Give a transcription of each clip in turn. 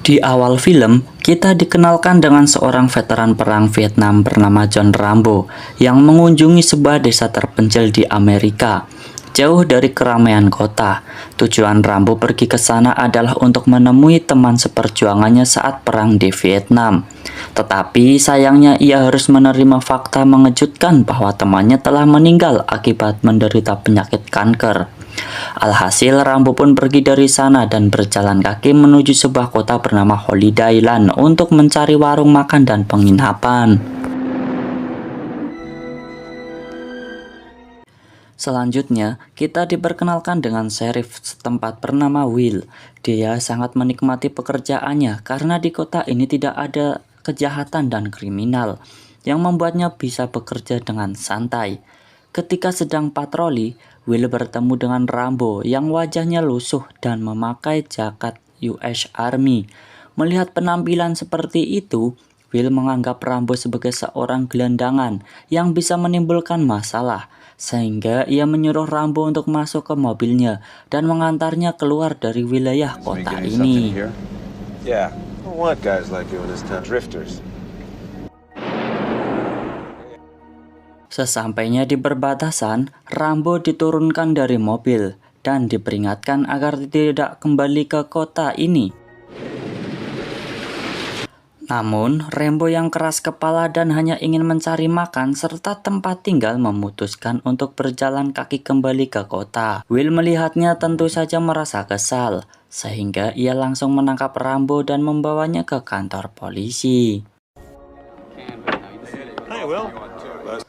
Di awal film, kita dikenalkan dengan seorang veteran perang Vietnam bernama John Rambo yang mengunjungi sebuah desa terpencil di Amerika, jauh dari keramaian kota. Tujuan Rambo pergi ke sana adalah untuk menemui teman seperjuangannya saat perang di Vietnam. Tetapi sayangnya ia harus menerima fakta mengejutkan bahwa temannya telah meninggal akibat menderita penyakit kanker. Alhasil Rambo pun pergi dari sana dan berjalan kaki menuju sebuah kota bernama Holiday Land untuk mencari warung makan dan penginapan. Selanjutnya, kita diperkenalkan dengan sheriff setempat bernama Will. Dia sangat menikmati pekerjaannya karena di kota ini tidak ada kejahatan dan kriminal, yang membuatnya bisa bekerja dengan santai. Ketika sedang patroli, Will bertemu dengan Rambo yang wajahnya lusuh dan memakai jaket US Army. Melihat penampilan seperti itu, Will menganggap Rambo sebagai seorang gelandangan yang bisa menimbulkan masalah, sehingga ia menyuruh Rambo untuk masuk ke mobilnya dan mengantarnya keluar dari wilayah kota ini. Sesampainya di perbatasan, Rambo diturunkan dari mobil dan diperingatkan agar tidak kembali ke kota ini. Namun, Rambo yang keras kepala dan hanya ingin mencari makan serta tempat tinggal memutuskan untuk berjalan kaki kembali ke kota. Will melihatnya tentu saja merasa kesal, sehingga ia langsung menangkap Rambo dan membawanya ke kantor polisi.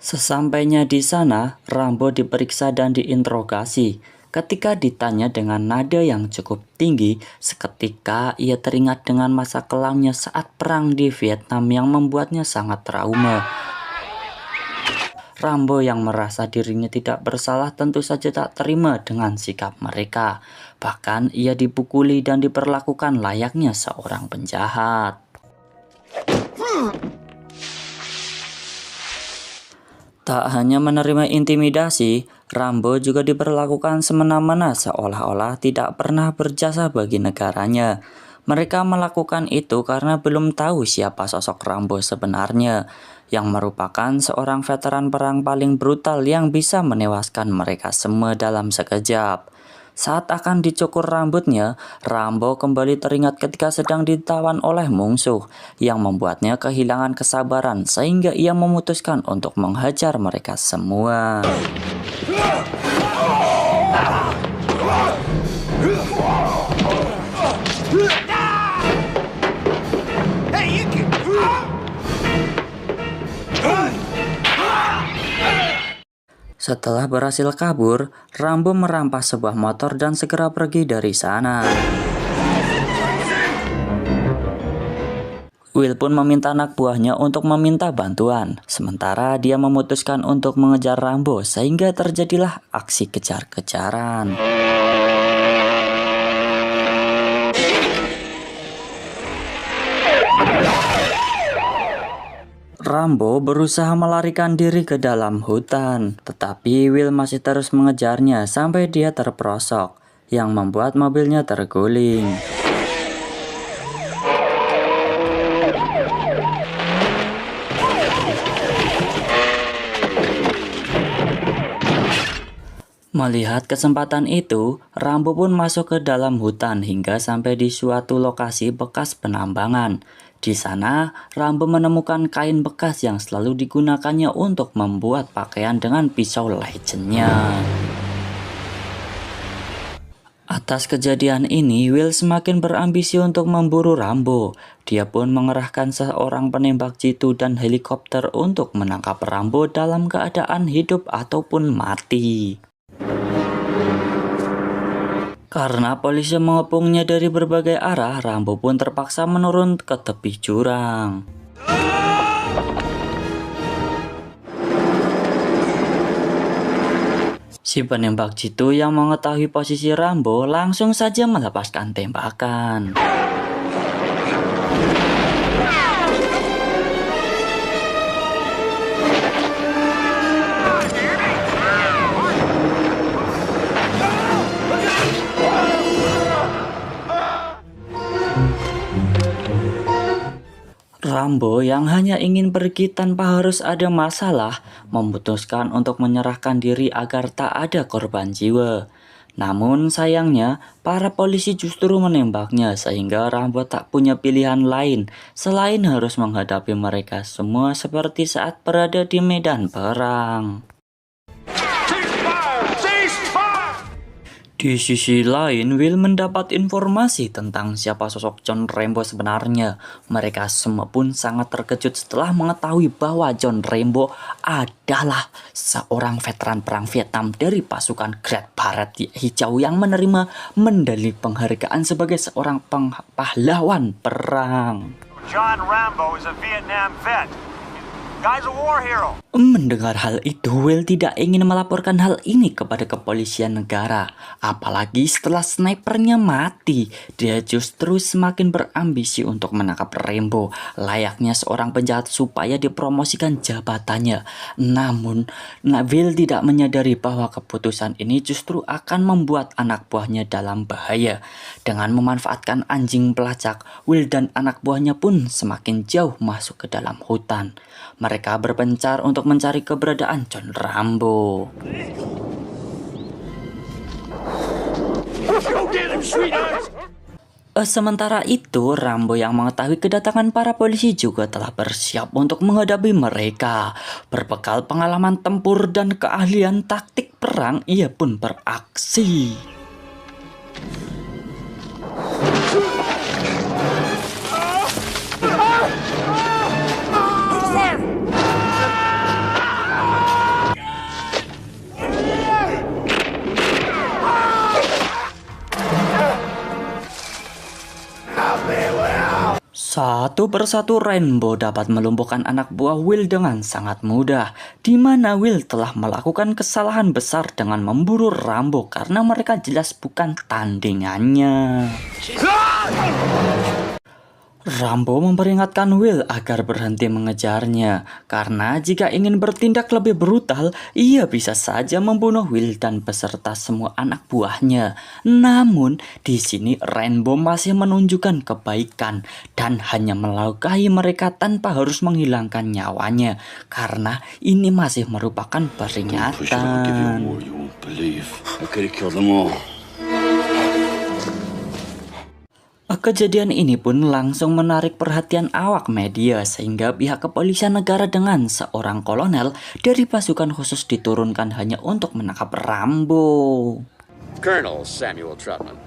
Sesampainya di sana, Rambo diperiksa dan diinterogasi. Ketika ditanya dengan nada yang cukup tinggi, seketika ia teringat dengan masa kelamnya saat perang di Vietnam yang membuatnya sangat trauma. Rambo yang merasa dirinya tidak bersalah tentu saja tak terima dengan sikap mereka. Bahkan ia dipukuli dan diperlakukan layaknya seorang penjahat. Tak hanya menerima intimidasi, Rambo juga diperlakukan semena-mena seolah-olah tidak pernah berjasa bagi negaranya. Mereka melakukan itu karena belum tahu siapa sosok Rambo sebenarnya, yang merupakan seorang veteran perang paling brutal yang bisa menewaskan mereka semua dalam sekejap. Saat akan dicukur rambutnya, Rambo kembali teringat ketika sedang ditawan oleh musuh, yang membuatnya kehilangan kesabaran sehingga ia memutuskan untuk menghajar mereka semua. Setelah berhasil kabur, Rambo merampas sebuah motor dan segera pergi dari sana. Will pun meminta anak buahnya untuk meminta bantuan, sementara dia memutuskan untuk mengejar Rambo sehingga terjadilah aksi kejar-kejaran. Rambo berusaha melarikan diri ke dalam hutan, tetapi Will masih terus mengejarnya sampai dia terperosok, yang membuat mobilnya terguling. Melihat kesempatan itu, Rambo pun masuk ke dalam hutan hingga sampai di suatu lokasi bekas penambangan. Di sana, Rambo menemukan kain bekas yang selalu digunakannya untuk membuat pakaian dengan pisau legendnya. Atas kejadian ini, Will semakin berambisi untuk memburu Rambo. Dia pun mengerahkan seorang penembak jitu dan helikopter untuk menangkap Rambo dalam keadaan hidup ataupun mati. Karena polisi mengepungnya dari berbagai arah, Rambo pun terpaksa menurun ke tepi jurang. Si penembak jitu yang mengetahui posisi Rambo langsung saja melepaskan tembakan. Rambo yang hanya ingin pergi tanpa harus ada masalah memutuskan untuk menyerahkan diri agar tak ada korban jiwa. Namun sayangnya para polisi justru menembaknya sehingga Rambo tak punya pilihan lain selain harus menghadapi mereka semua seperti saat berada di medan perang. Di sisi lain, Will mendapat informasi tentang siapa sosok John Rambo sebenarnya. Mereka semua pun sangat terkejut setelah mengetahui bahwa John Rambo adalah seorang veteran perang Vietnam dari pasukan Great Baret Hijau yang menerima medali penghargaan sebagai seorang pahlawan perang. John Rambo is a Vietnam vet. Guy's a war hero. Mendengar hal itu, Will tidak ingin melaporkan hal ini kepada kepolisian negara. Apalagi setelah snipernya mati, dia justru semakin berambisi untuk menangkap Rambo, layaknya seorang penjahat supaya dipromosikan jabatannya. Namun, Will tidak menyadari bahwa keputusan ini justru akan membuat anak buahnya dalam bahaya. Dengan memanfaatkan anjing pelacak, Will dan anak buahnya pun semakin jauh masuk ke dalam hutan. Mereka berpencar untuk mencari keberadaan John Rambo. Sementara itu, Rambo yang mengetahui kedatangan para polisi juga telah bersiap untuk menghadapi mereka. Berbekal pengalaman tempur dan keahlian taktik perang, ia pun beraksi. Satu persatu Rambo dapat melumpuhkan anak buah Will dengan sangat mudah, di mana Will telah melakukan kesalahan besar dengan memburu Rambo karena mereka jelas bukan tandingannya. Rambo memperingatkan Will agar berhenti mengejarnya, karena jika ingin bertindak lebih brutal, ia bisa saja membunuh Will dan beserta semua anak buahnya. Namun, di sini Rambo masih menunjukkan kebaikan dan hanya melukai mereka tanpa harus menghilangkan nyawanya, karena ini masih merupakan peringatan. Kejadian ini pun langsung menarik perhatian awak media sehingga pihak kepolisian negara dengan seorang kolonel dari pasukan khusus diturunkan hanya untuk menangkap Rambo. Colonel Samuel Troutman.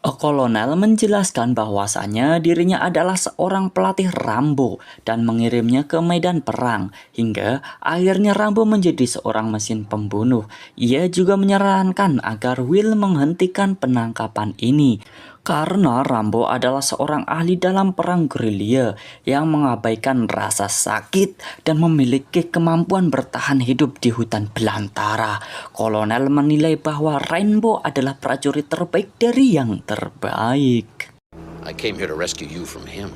Kolonel menjelaskan bahwasannya dirinya adalah seorang pelatih Rambo dan mengirimnya ke medan perang hingga akhirnya Rambo menjadi seorang mesin pembunuh. Ia juga menyarankan agar Will menghentikan penangkapan ini karena Rambo adalah seorang ahli dalam perang gerilya yang mengabaikan rasa sakit dan memiliki kemampuan bertahan hidup di hutan belantara. Kolonel menilai bahwa Rambo adalah prajurit terbaik dari yang terbaik. I came here to rescue you from him.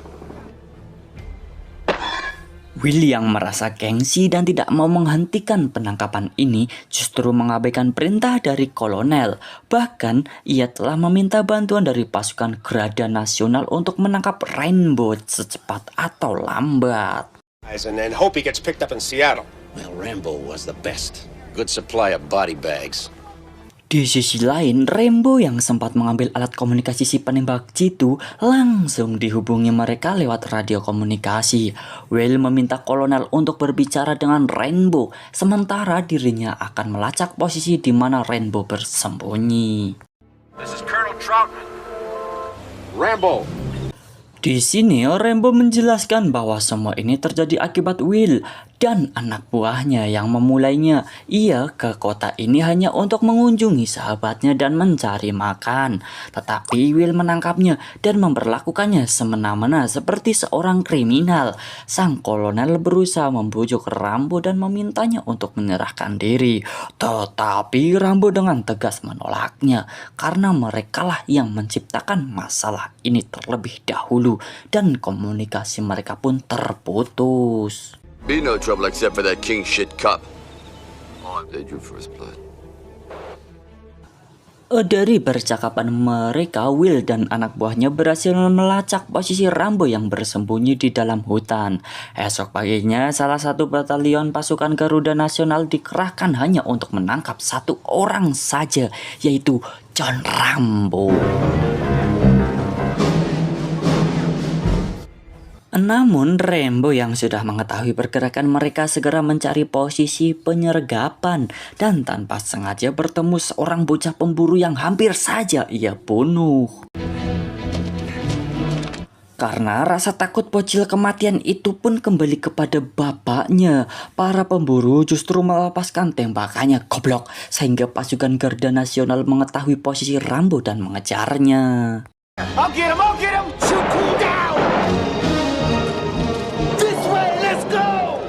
Will yang merasa gengsi dan tidak mau menghentikan penangkapan ini justru mengabaikan perintah dari kolonel. Bahkan ia telah meminta bantuan dari pasukan Garda Nasional untuk menangkap Rambo secepat atau lambat. And then hope he gets picked up in Seattle. Well, Rambo was the best. Good supply of body bags. Di sisi lain, Rambo yang sempat mengambil alat komunikasi si penembak jitu langsung dihubungi mereka lewat radio komunikasi. Will meminta kolonel untuk berbicara dengan Rambo, sementara dirinya akan melacak posisi di mana Rambo bersembunyi. This is Colonel Troutman. Rambo! Di sini, Rambo menjelaskan bahwa semua ini terjadi akibat Will dan anak buahnya yang memulainya. Ia ke kota ini hanya untuk mengunjungi sahabatnya dan mencari makan. Tetapi Will menangkapnya dan memperlakukannya semena-mena seperti seorang kriminal. Sang kolonel berusaha membujuk Rambo dan memintanya untuk menyerahkan diri. Tetapi Rambo dengan tegas menolaknya karena merekalah yang menciptakan masalah ini terlebih dahulu dan komunikasi mereka pun terputus. Be no trouble except for that king shit cup. Oh, I paid your first blood. Dari percakapan mereka, Will dan anak buahnya berhasil melacak posisi Rambo yang bersembunyi di dalam hutan. Esok paginya, salah satu batalion pasukan Garuda Nasional dikerahkan hanya untuk menangkap satu orang saja, yaitu John Rambo. Namun Rambo yang sudah mengetahui pergerakan mereka segera mencari posisi penyergapan dan tanpa sengaja bertemu seorang bocah pemburu yang hampir saja ia bunuh. Karena rasa takut bocil kematian itu pun kembali kepada bapaknya, para pemburu justru melepaskan tembakannya goblok sehingga pasukan Garda Nasional mengetahui posisi Rambo dan mengejarnya. I'll get him! Shoot cool down! This way, let's go!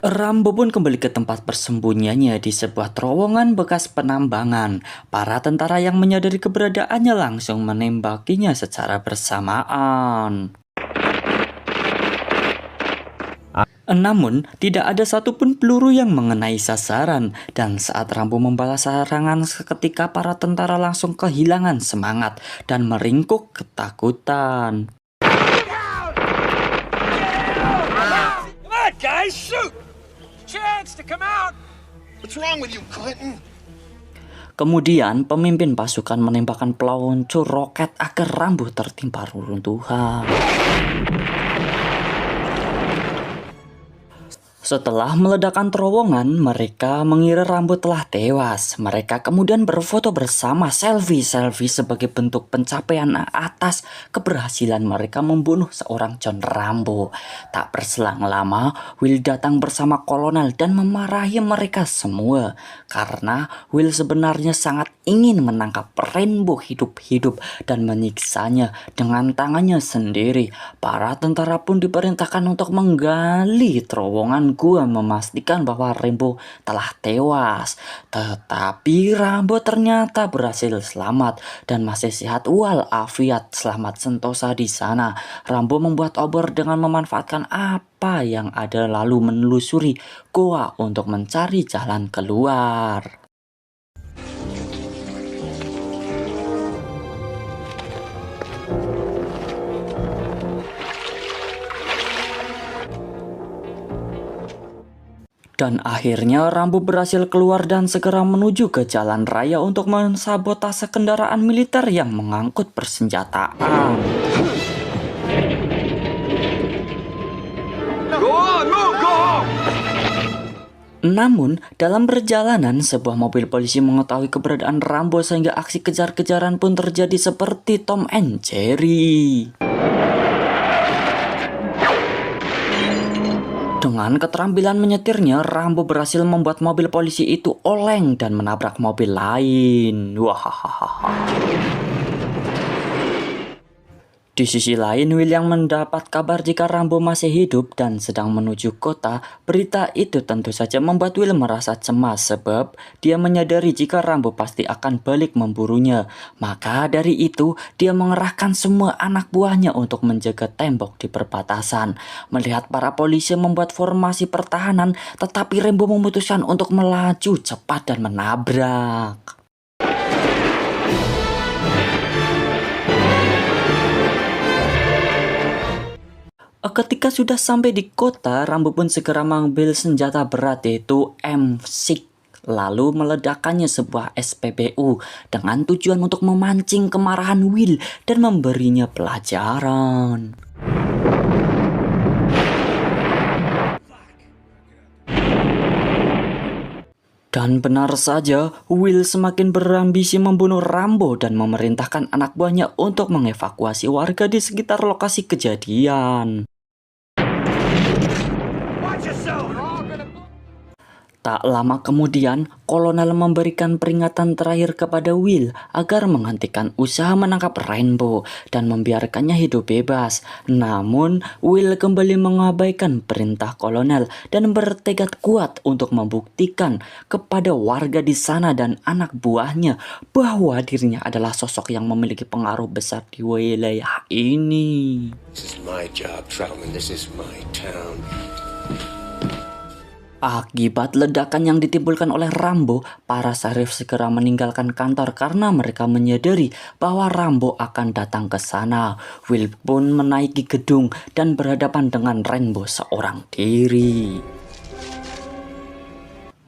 Rambo pun kembali ke tempat persembunyiannya di sebuah terowongan bekas penambangan. Para tentara yang menyadari keberadaannya langsung menembakinya secara bersamaan. Namun, tidak ada satupun peluru yang mengenai sasaran. Dan saat Rambo membalas serangan seketika, para tentara langsung kehilangan semangat dan meringkuk ketakutan. Guys, shoot! Chance to come out! What's wrong with you, Clinton? Kemudian pemimpin pasukan menembakkan peluncur roket agar Rambo tertimpa reruntuhan. Setelah meledakkan terowongan, mereka mengira Rambo telah tewas. Mereka kemudian berfoto bersama selfie sebagai bentuk pencapaian atas keberhasilan mereka membunuh seorang John Rambo. Tak berselang lama, Will datang bersama kolonel dan memarahi mereka semua. Karena Will sebenarnya sangat ingin menangkap Rambo hidup-hidup dan menyiksanya dengan tangannya sendiri. Para tentara pun diperintahkan untuk menggali terowongan gua memastikan bahwa Rambo telah tewas. Tetapi Rambo ternyata berhasil selamat dan masih sehat walafiat. Selamat sentosa di sana. Rambo membuat obor dengan memanfaatkan apa yang ada lalu menelusuri goa untuk mencari jalan keluar. Dan akhirnya Rambo berhasil keluar dan segera menuju ke jalan raya untuk mensabotase kendaraan militer yang mengangkut persenjataan. Namun, dalam perjalanan, sebuah mobil polisi mengetahui keberadaan Rambo sehingga aksi kejar-kejaran pun terjadi seperti Tom and Jerry. Dengan keterampilan menyetirnya, Rambo berhasil membuat mobil polisi itu oleng dan menabrak mobil lain. Wahahaha. Di sisi lain, Will yang mendapat kabar jika Rambo masih hidup dan sedang menuju kota. Berita itu tentu saja membuat Will merasa cemas sebab dia menyadari jika Rambo pasti akan balik memburunya. Maka dari itu, dia mengerahkan semua anak buahnya untuk menjaga tembok di perbatasan. Melihat para polisi membuat formasi pertahanan, tetapi Rambo memutuskan untuk melaju cepat dan menabrak. Ketika sudah sampai di kota, Rambo pun segera mengambil senjata berat yaitu M6. Lalu meledakkannya sebuah SPBU dengan tujuan untuk memancing kemarahan Will dan memberinya pelajaran. Dan benar saja, Will semakin berambisi membunuh Rambo dan memerintahkan anak buahnya untuk mengevakuasi warga di sekitar lokasi kejadian. Tak lama kemudian, kolonel memberikan peringatan terakhir kepada Will agar menghentikan usaha menangkap Rambo dan membiarkannya hidup bebas. Namun, Will kembali mengabaikan perintah kolonel dan bertekad kuat untuk membuktikan kepada warga di sana dan anak buahnya bahwa dirinya adalah sosok yang memiliki pengaruh besar di wilayah ini. This is my job, Troutman. This is my town. Akibat ledakan yang ditimbulkan oleh Rambo, para sheriff segera meninggalkan kantor karena mereka menyadari bahwa Rambo akan datang ke sana. Will pun menaiki gedung dan berhadapan dengan Rambo seorang diri.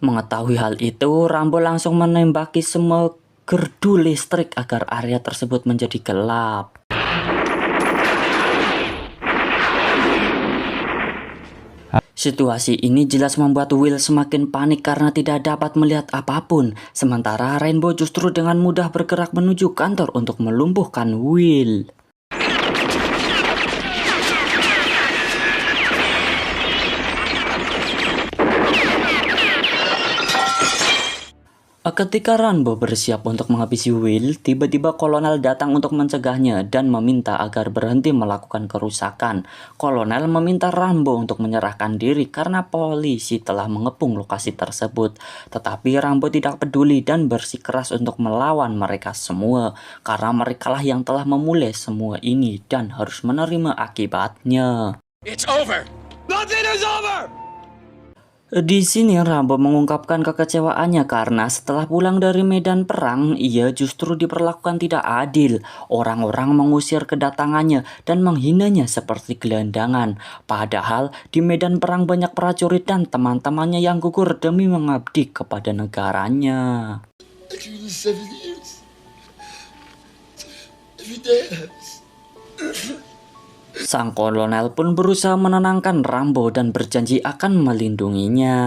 Mengetahui hal itu, Rambo langsung menembaki semua gerdu listrik agar area tersebut menjadi gelap. Situasi ini jelas membuat Will semakin panik karena tidak dapat melihat apapun. Sementara Rainbow justru dengan mudah bergerak menuju kantor untuk melumpuhkan Will. Ketika Rambo bersiap untuk menghabisi Will, tiba-tiba kolonel datang untuk mencegahnya dan meminta agar berhenti melakukan kerusakan. Kolonel meminta Rambo untuk menyerahkan diri karena polisi telah mengepung lokasi tersebut. Tetapi Rambo tidak peduli dan bersikeras untuk melawan mereka semua, karena merekalah yang telah memulai semua ini dan harus menerima akibatnya. It's over! Nothing is over! Di sini Rambo mengungkapkan kekecewaannya karena setelah pulang dari medan perang, ia justru diperlakukan tidak adil. Orang-orang mengusir kedatangannya dan menghinanya seperti gelandangan. Padahal di medan perang banyak prajurit dan teman-temannya yang gugur demi mengabdi kepada negaranya. Sang kolonel pun berusaha menenangkan Rambo dan berjanji akan melindunginya.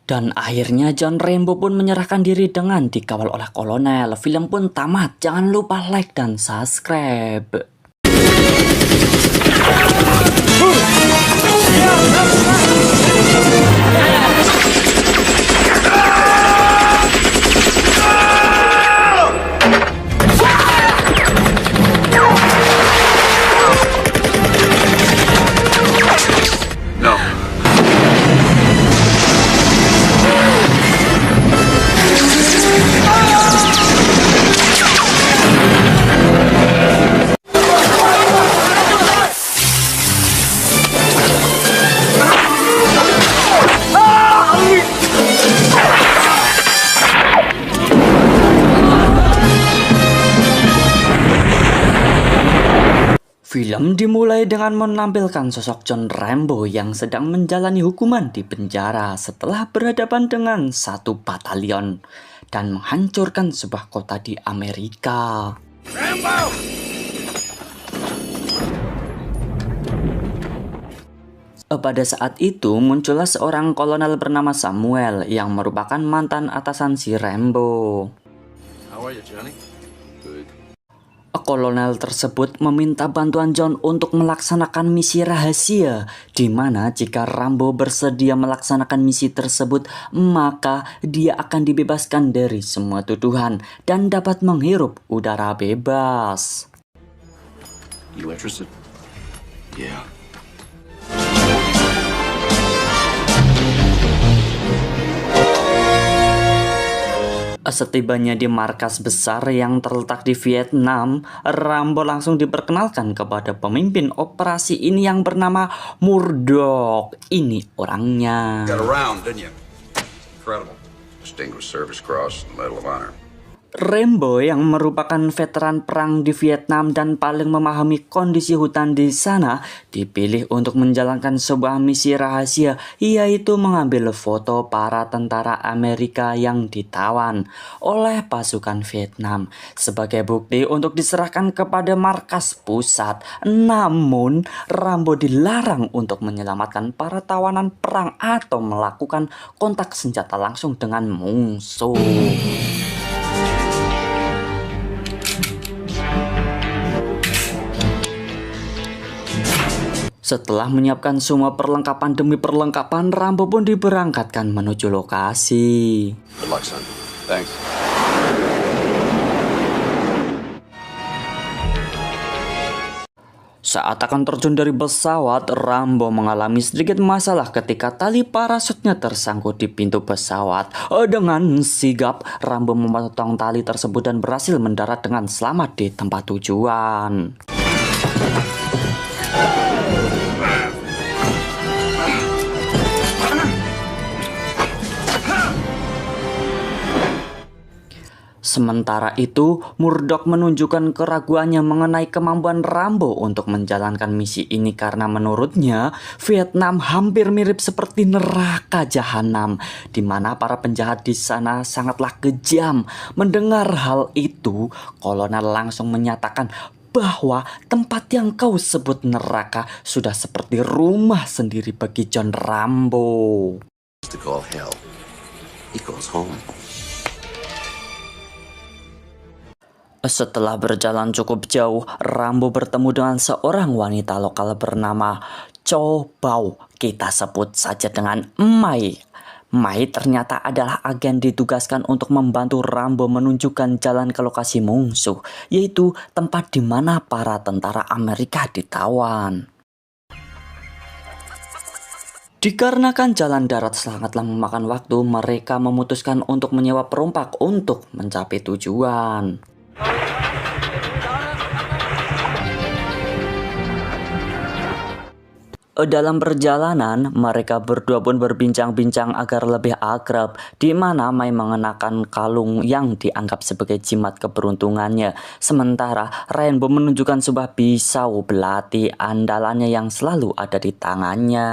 Dan akhirnya John Rambo pun menyerahkan diri dengan dikawal oleh kolonel. Film pun tamat. Jangan lupa like dan subscribe. Film dimulai dengan menampilkan sosok John Rambo yang sedang menjalani hukuman di penjara setelah berhadapan dengan satu batalion dan menghancurkan sebuah kota di Amerika. Rambo! Pada saat itu muncullah seorang kolonel bernama Samuel yang merupakan mantan atasan si Rambo. How are you, Johnny? Good. Kolonel tersebut meminta bantuan John untuk melaksanakan misi rahasia, di mana jika Rambo bersedia melaksanakan misi tersebut, maka dia akan dibebaskan dari semua tuduhan dan dapat menghirup udara bebas. You interested? Yeah. Setibanya di markas besar yang terletak di Vietnam, Rambo langsung diperkenalkan kepada pemimpin operasi ini yang bernama Murdoch. Ini orangnya. Got around, didn't you? Incredible. Distinguished Service Cross and Medal of Honor. Rambo yang merupakan veteran perang di Vietnam dan paling memahami kondisi hutan di sana dipilih untuk menjalankan sebuah misi rahasia, yaitu mengambil foto para tentara Amerika yang ditawan oleh pasukan Vietnam sebagai bukti untuk diserahkan kepada markas pusat. Namun Rambo dilarang untuk menyelamatkan para tawanan perang atau melakukan kontak senjata langsung dengan musuh. Setelah menyiapkan semua perlengkapan demi perlengkapan, Rambo pun diberangkatkan menuju lokasi. Good luck, son. Thanks. Saat akan terjun dari pesawat, Rambo mengalami sedikit masalah ketika tali parasutnya tersangkut di pintu pesawat. Dengan sigap, Rambo memotong tali tersebut dan berhasil mendarat dengan selamat di tempat tujuan. Sementara itu, Murdoch menunjukkan keraguannya mengenai kemampuan Rambo untuk menjalankan misi ini karena menurutnya Vietnam hampir mirip seperti neraka jahanam, di mana para penjahat di sana sangatlah kejam. Mendengar hal itu, kolonel langsung menyatakan bahwa tempat yang kau sebut neraka sudah seperti rumah sendiri bagi John Rambo. To call hell, he calls home. Setelah berjalan cukup jauh, Rambo bertemu dengan seorang wanita lokal bernama Cho Bao. Kita sebut saja dengan Mai. Mai ternyata adalah agen ditugaskan untuk membantu Rambo menunjukkan jalan ke lokasi musuh, yaitu tempat di mana para tentara Amerika ditawan. Dikarenakan jalan darat sangatlah memakan waktu, mereka memutuskan untuk menyewa perompak untuk mencapai tujuan. Dalam perjalanan, mereka berdua pun berbincang-bincang agar lebih akrab, di mana Mai mengenakan kalung yang dianggap sebagai jimat keberuntungannya. Sementara Rainbow menunjukkan sebuah pisau belati andalannya yang selalu ada di tangannya.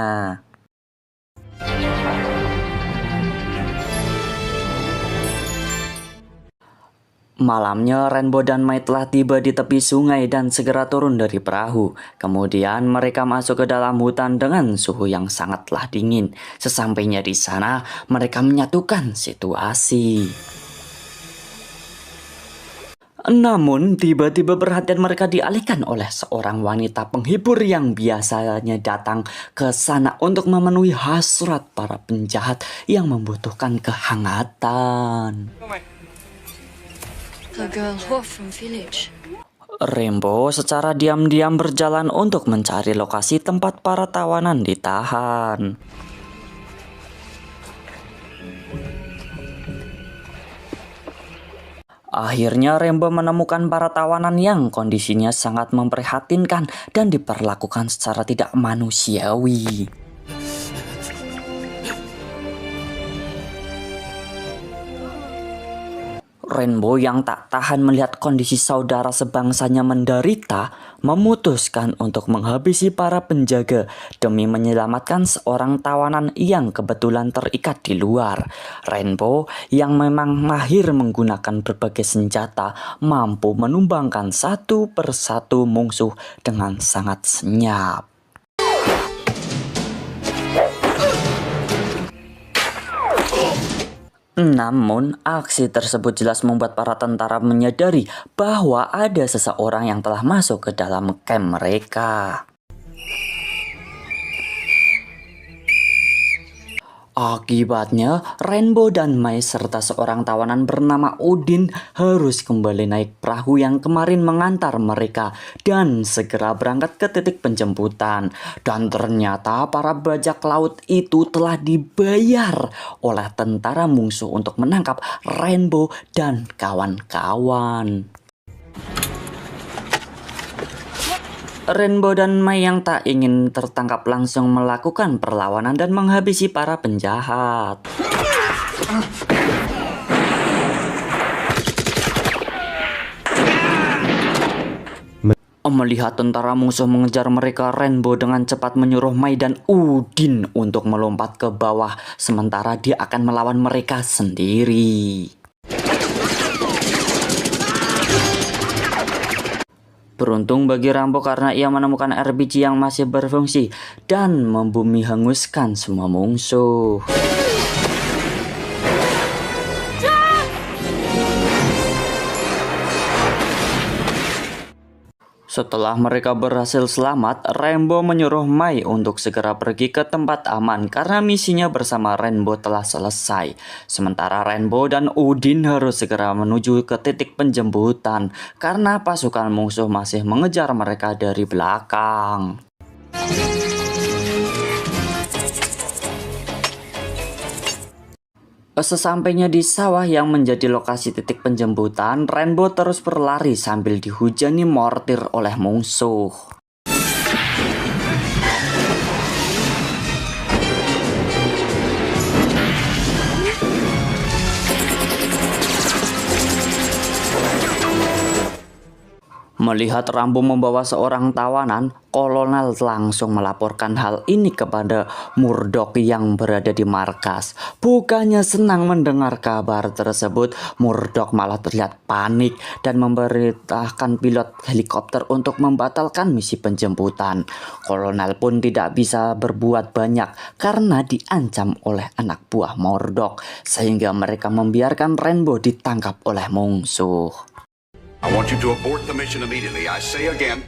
Malamnya, Rainbow dan Mai telah tiba di tepi sungai dan segera turun dari perahu. Kemudian mereka masuk ke dalam hutan dengan suhu yang sangatlah dingin. Sesampainya di sana, mereka menyatukan situasi. Namun, tiba-tiba perhatian mereka dialihkan oleh seorang wanita penghibur yang biasanya datang ke sana untuk memenuhi hasrat para penjahat yang membutuhkan kehangatan. A girl whore from village. Rainbow secara diam-diam berjalan untuk mencari lokasi tempat para tawanan ditahan. Akhirnya Rainbow menemukan para tawanan yang kondisinya sangat memprihatinkan dan diperlakukan secara tidak manusiawi. Rainbow yang tak tahan melihat kondisi saudara sebangsanya menderita, memutuskan untuk menghabisi para penjaga demi menyelamatkan seorang tawanan yang kebetulan terikat di luar. Rainbow yang memang mahir menggunakan berbagai senjata mampu menumbangkan satu persatu musuh dengan sangat senyap. Namun, aksi tersebut jelas membuat para tentara menyadari bahwa ada seseorang yang telah masuk ke dalam camp mereka. Akibatnya, Rainbow dan Mai serta seorang tawanan bernama Udin harus kembali naik perahu yang kemarin mengantar mereka dan segera berangkat ke titik penjemputan. Dan ternyata para bajak laut itu telah dibayar oleh tentara musuh untuk menangkap Rainbow dan kawan-kawan. Rainbow dan Mai yang tak ingin tertangkap langsung melakukan perlawanan dan menghabisi para penjahat. Melihat tentara musuh mengejar mereka, Rainbow dengan cepat menyuruh Mai dan Udin untuk melompat ke bawah, sementara dia akan melawan mereka sendiri. Beruntung bagi Rambo karena ia menemukan RPG yang masih berfungsi dan membumi hanguskan semua musuh. Setelah mereka berhasil selamat, Rainbow menyuruh Mai untuk segera pergi ke tempat aman karena misinya bersama Rainbow telah selesai. Sementara Rainbow dan Udin harus segera menuju ke titik penjemputan karena pasukan musuh masih mengejar mereka dari belakang. Sesampainya di sawah yang menjadi lokasi titik penjemputan, Rainbow terus berlari sambil dihujani mortir oleh musuh. Melihat Rambo membawa seorang tawanan, Kolonel langsung melaporkan hal ini kepada Murdoch yang berada di markas. Bukannya senang mendengar kabar tersebut, Murdoch malah terlihat panik dan memerintahkan pilot helikopter untuk membatalkan misi penjemputan. Kolonel pun tidak bisa berbuat banyak karena diancam oleh anak buah Murdoch, sehingga mereka membiarkan Rambo ditangkap oleh musuh. I want you to abort the mission immediately. I say again.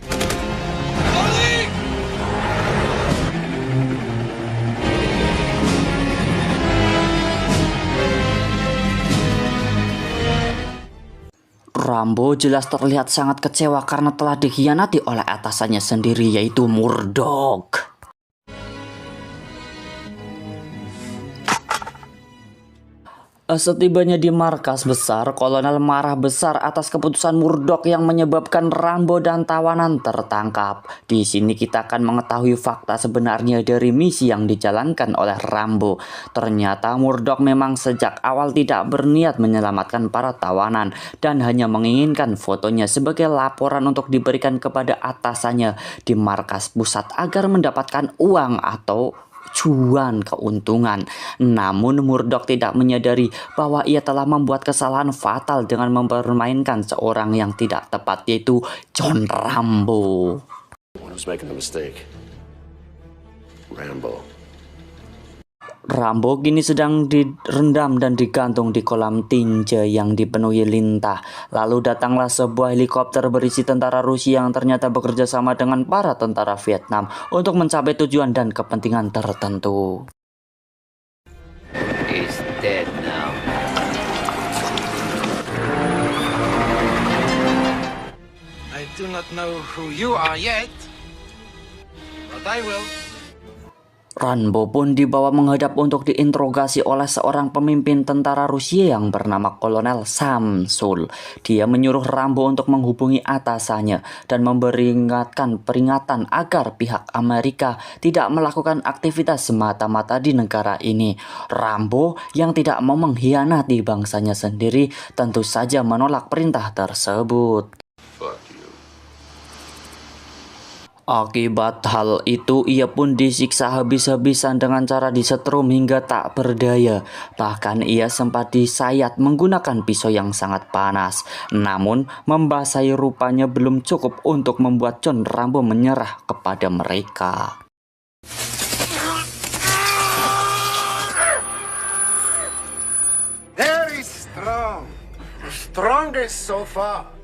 Rambo jelas terlihat sangat kecewa karena telah dikhianati oleh atasannya sendiri, yaitu Murdoch. Setibanya di markas besar, Kolonel marah besar atas keputusan Murdoch yang menyebabkan Rambo dan tawanan tertangkap. Di sini kita akan mengetahui fakta sebenarnya dari misi yang dijalankan oleh Rambo. Ternyata Murdoch memang sejak awal tidak berniat menyelamatkan para tawanan dan hanya menginginkan fotonya sebagai laporan untuk diberikan kepada atasannya di markas pusat agar mendapatkan uang atau cuan keuntungan. Namun Murdoch tidak menyadari bahwa ia telah membuat kesalahan fatal dengan mempermainkan seorang yang tidak tepat, yaitu John Rambo. One who's making the mistake. Rambo. Rambo kini sedang direndam dan digantung di kolam tinja yang dipenuhi lintah. Lalu datanglah sebuah helikopter berisi tentara Rusia yang ternyata bekerja sama dengan para tentara Vietnam untuk mencapai tujuan dan kepentingan tertentu. He's dead now. I do not know who you are yet, but I will. Rambo pun dibawa menghadap untuk diinterogasi oleh seorang pemimpin tentara Rusia yang bernama Kolonel Samsul. Dia menyuruh Rambo untuk menghubungi atasannya dan memberikan peringatan agar pihak Amerika tidak melakukan aktivitas semata-mata di negara ini. Rambo yang tidak mau mengkhianati bangsanya sendiri tentu saja menolak perintah tersebut. Akibat hal itu, ia pun disiksa habis-habisan dengan cara disetrum hingga tak berdaya. Bahkan ia sempat disayat menggunakan pisau yang sangat panas. Namun, membasahi rupanya belum cukup untuk membuat John Rambo menyerah kepada mereka. Very strong. The strongest so far.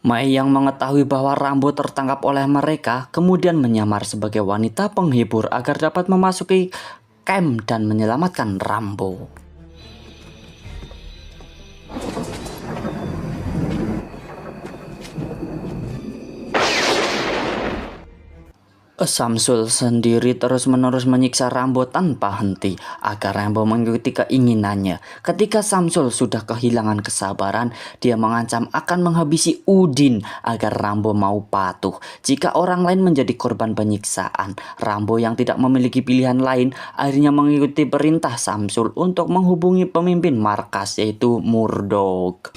Mai yang mengetahui bahwa Rambo tertangkap oleh mereka, kemudian menyamar sebagai wanita penghibur agar dapat memasuki camp dan menyelamatkan Rambo. Samsul sendiri terus-menerus menyiksa Rambo tanpa henti agar Rambo mengikuti keinginannya. Ketika Samsul sudah kehilangan kesabaran, dia mengancam akan menghabisi Udin agar Rambo mau patuh. Jika orang lain menjadi korban penyiksaan, Rambo yang tidak memiliki pilihan lain akhirnya mengikuti perintah Samsul untuk menghubungi pemimpin markas, yaitu Murdoch.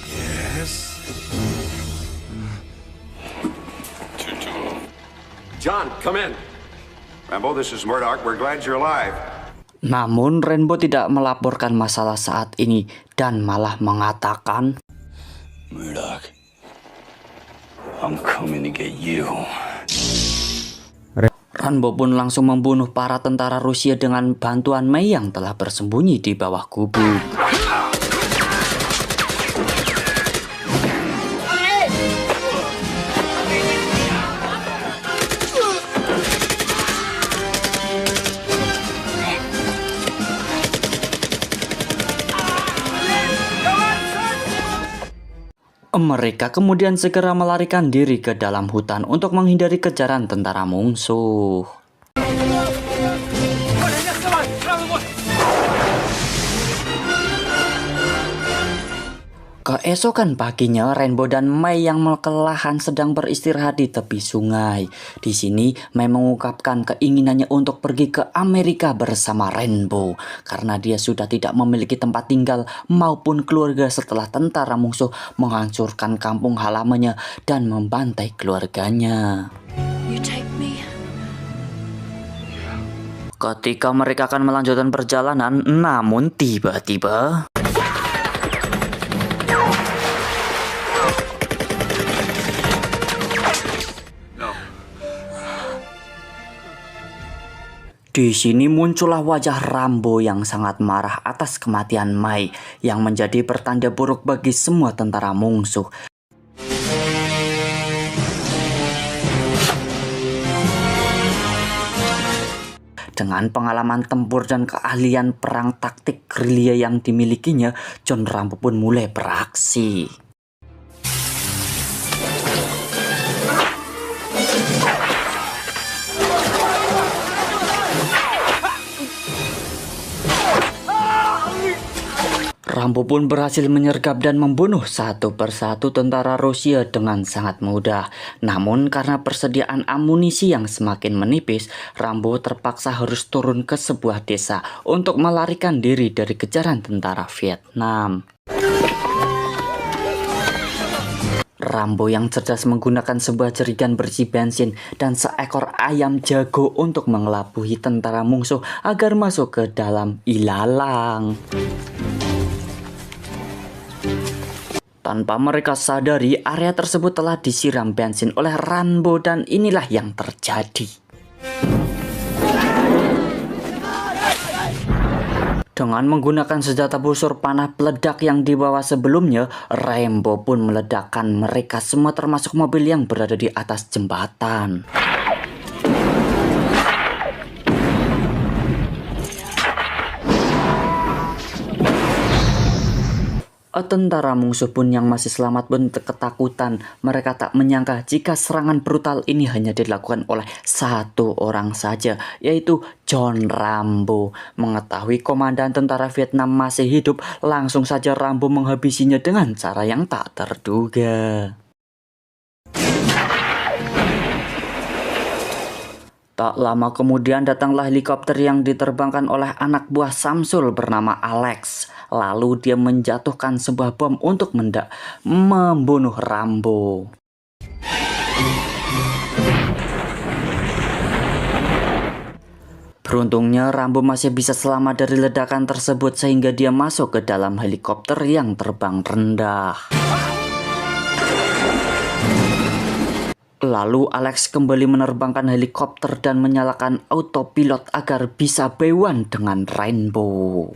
John, come in. Rambo, this is Murdoch. We're glad you're alive. Namun Rambo tidak melaporkan masalah saat ini dan malah mengatakan, Murdoch, I'm coming to get you. Rambo pun langsung membunuh para tentara Rusia dengan bantuan Mei yang telah bersembunyi di bawah gubuk. Mereka kemudian segera melarikan diri ke dalam hutan untuk menghindari kejaran tentara musuh. Keesokan paginya, Rainbow dan Mei yang kelelahan sedang beristirahat di tepi sungai. Di sini, Mei mengungkapkan keinginannya untuk pergi ke Amerika bersama Rainbow karena dia sudah tidak memiliki tempat tinggal maupun keluarga setelah tentara musuh menghancurkan kampung halamannya dan membantai keluarganya. You take me? Ketika mereka akan melanjutkan perjalanan, namun tiba-tiba di sini muncullah wajah Rambo yang sangat marah atas kematian Mei yang menjadi pertanda buruk bagi semua tentara musuh. Dengan pengalaman tempur dan keahlian perang taktik gerilya yang dimilikinya, John Rambo pun mulai beraksi. Rambo pun berhasil menyergap dan membunuh satu persatu tentara Rusia dengan sangat mudah. Namun karena persediaan amunisi yang semakin menipis, Rambo terpaksa harus turun ke sebuah desa untuk melarikan diri dari kejaran tentara Vietnam. Rambo yang cerdas menggunakan sebuah jerigan berisi bensin dan seekor ayam jago untuk mengelabuhi tentara musuh agar masuk ke dalam ilalang. Tanpa mereka sadari, area tersebut telah disiram bensin oleh Rambo dan inilah yang terjadi. Dengan menggunakan senjata busur panah peledak yang dibawa sebelumnya, Rambo pun meledakkan mereka semua termasuk mobil yang berada di atas jembatan. Tentara musuh pun yang masih selamat pun ketakutan. Mereka tak menyangka jika serangan brutal ini hanya dilakukan oleh satu orang saja, yaitu John Rambo. Mengetahui komandan tentara Vietnam masih hidup, langsung saja Rambo menghabisinya dengan cara yang tak terduga. Tak lama kemudian datanglah helikopter yang diterbangkan oleh anak buah Samsul bernama Alex. Lalu dia menjatuhkan sebuah bom untuk membunuh Rambo. Beruntungnya Rambo masih bisa selamat dari ledakan tersebut sehingga dia masuk ke dalam helikopter yang terbang rendah. Lalu Alex kembali menerbangkan helikopter dan menyalakan autopilot agar bisa B1 dengan Rainbow.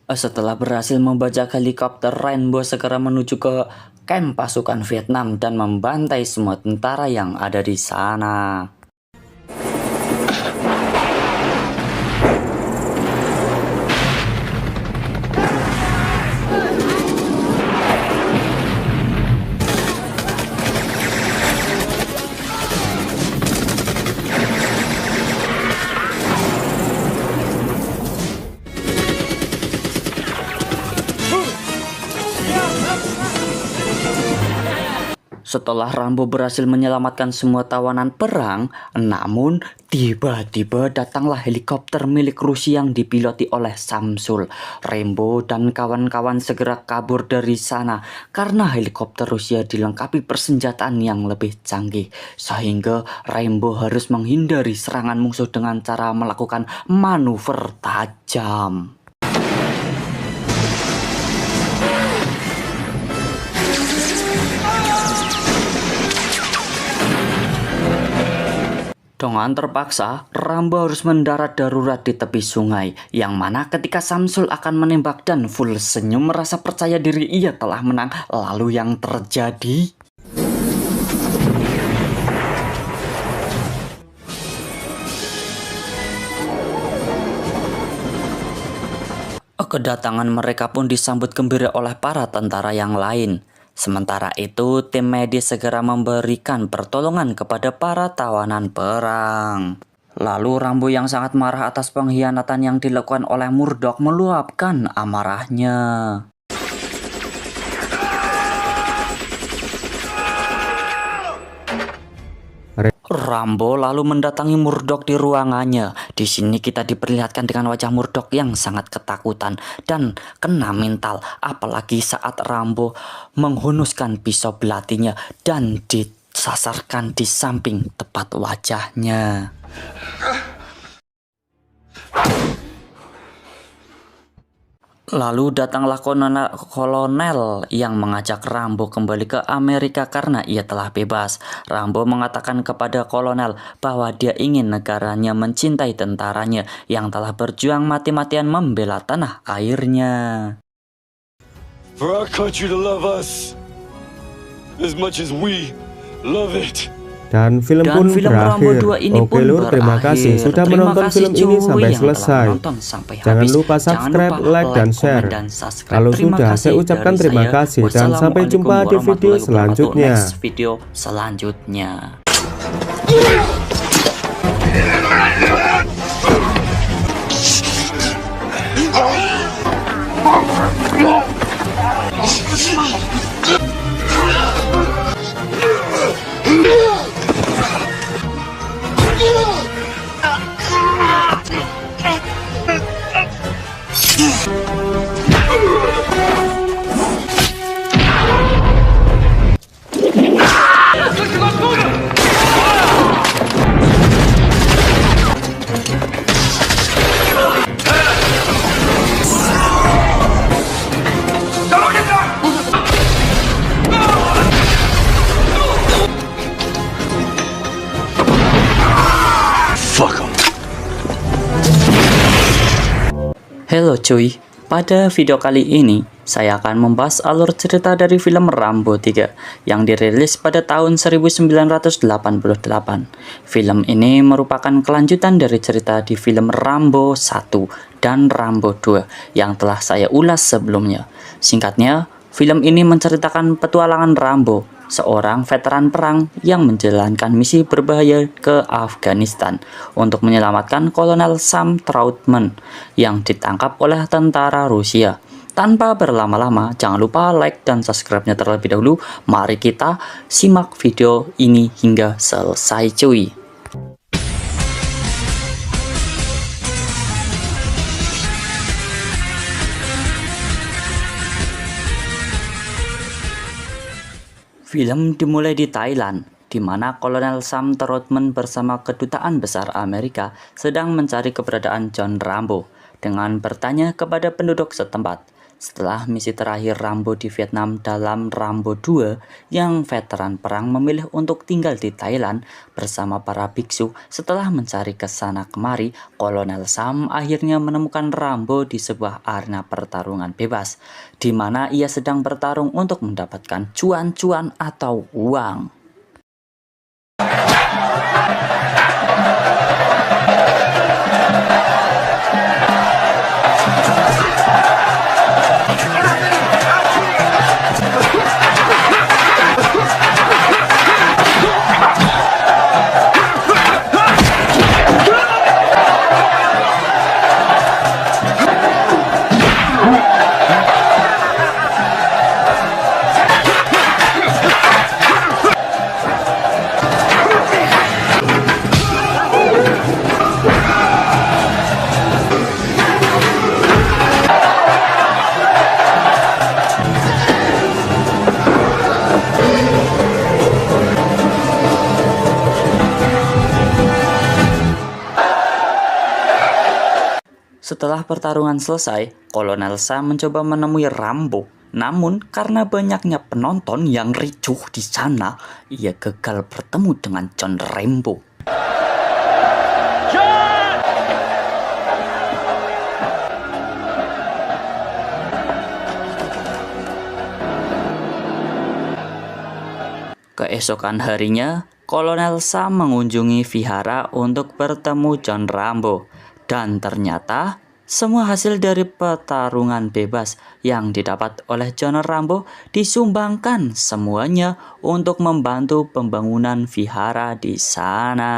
Setelah berhasil membajak helikopter, Rainbow segera menuju ke kamp pasukan Vietnam dan membantai semua tentara yang ada di sana. Setelah Rambo berhasil menyelamatkan semua tawanan perang, namun tiba-tiba datanglah helikopter milik Rusia yang dipiloti oleh Samsul. Rambo dan kawan-kawan segera kabur dari sana karena helikopter Rusia dilengkapi persenjataan yang lebih canggih, sehingga Rambo harus menghindari serangan musuh dengan cara melakukan manuver tajam. Dengan terpaksa, Rambo harus mendarat darurat di tepi sungai, yang mana ketika Samsul akan menembak dan full senyum merasa percaya diri ia telah menang, lalu yang terjadi... Kedatangan mereka pun disambut gembira oleh para tentara yang lain. Sementara itu, tim medis segera memberikan pertolongan kepada para tawanan perang. Lalu Rambo yang sangat marah atas pengkhianatan yang dilakukan oleh Murdoch meluapkan amarahnya. Rambo lalu mendatangi Murdoch di ruangannya. Di sini kita diperlihatkan dengan wajah Murdoch yang sangat ketakutan dan kena mental, apalagi saat Rambo menghunuskan pisau belatinya dan disasarkan di samping tepat wajahnya. Lalu datanglah kolonel yang mengajak Rambo kembali ke Amerika karena ia telah bebas. Rambo mengatakan kepada kolonel bahwa dia ingin negaranya mencintai tentaranya yang telah berjuang mati-matian membela tanah airnya. For our country to love us as much as we love it. Dan film pun berakhir. Oke lur, terima kasih sudah menonton film ini sampai selesai. Jangan lupa subscribe, like, dan share. Kalau sudah, saya ucapkan terima kasih dan sampai jumpa di video selanjutnya. Halo cuy, pada video kali ini saya akan membahas alur cerita dari film Rambo 3 yang dirilis pada tahun 1988. Film ini merupakan kelanjutan dari cerita di film Rambo 1 dan Rambo 2 yang telah saya ulas sebelumnya. Singkatnya, film ini menceritakan petualangan Rambo, seorang veteran perang yang menjalankan misi berbahaya ke Afghanistan untuk menyelamatkan Kolonel Sam Troutman yang ditangkap oleh tentara Rusia. Tanpa berlama-lama, jangan lupa like dan subscribe-nya terlebih dahulu. Mari kita simak video ini hingga selesai cuy. Film dimulai di Thailand, di mana Kolonel Sam Troutman bersama Kedutaan Besar Amerika sedang mencari keberadaan John Rambo dengan bertanya kepada penduduk setempat. Setelah misi terakhir Rambo di Vietnam dalam Rambo 2, yang veteran perang memilih untuk tinggal di Thailand bersama para biksu. Setelah mencari kesana kemari, Kolonel Sam akhirnya menemukan Rambo di sebuah arena pertarungan bebas, di mana ia sedang bertarung untuk mendapatkan cuan-cuan atau uang. Setelah pertarungan selesai, Kolonel Sam mencoba menemui Rambo. Namun, karena banyaknya penonton yang ricuh di sana, ia gagal bertemu dengan John Rambo. Keesokan harinya, Kolonel Sam mengunjungi vihara untuk bertemu John Rambo. Dan ternyata, semua hasil dari pertarungan bebas yang didapat oleh John Rambo disumbangkan semuanya untuk membantu pembangunan vihara di sana.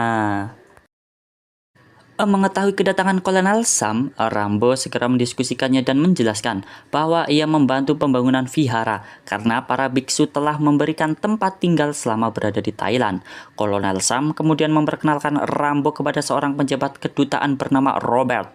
Mengetahui kedatangan Kolonel Sam, Rambo segera mendiskusikannya dan menjelaskan bahwa ia membantu pembangunan vihara karena para biksu telah memberikan tempat tinggal selama berada di Thailand. Kolonel Sam kemudian memperkenalkan Rambo kepada seorang pejabat kedutaan bernama Robert.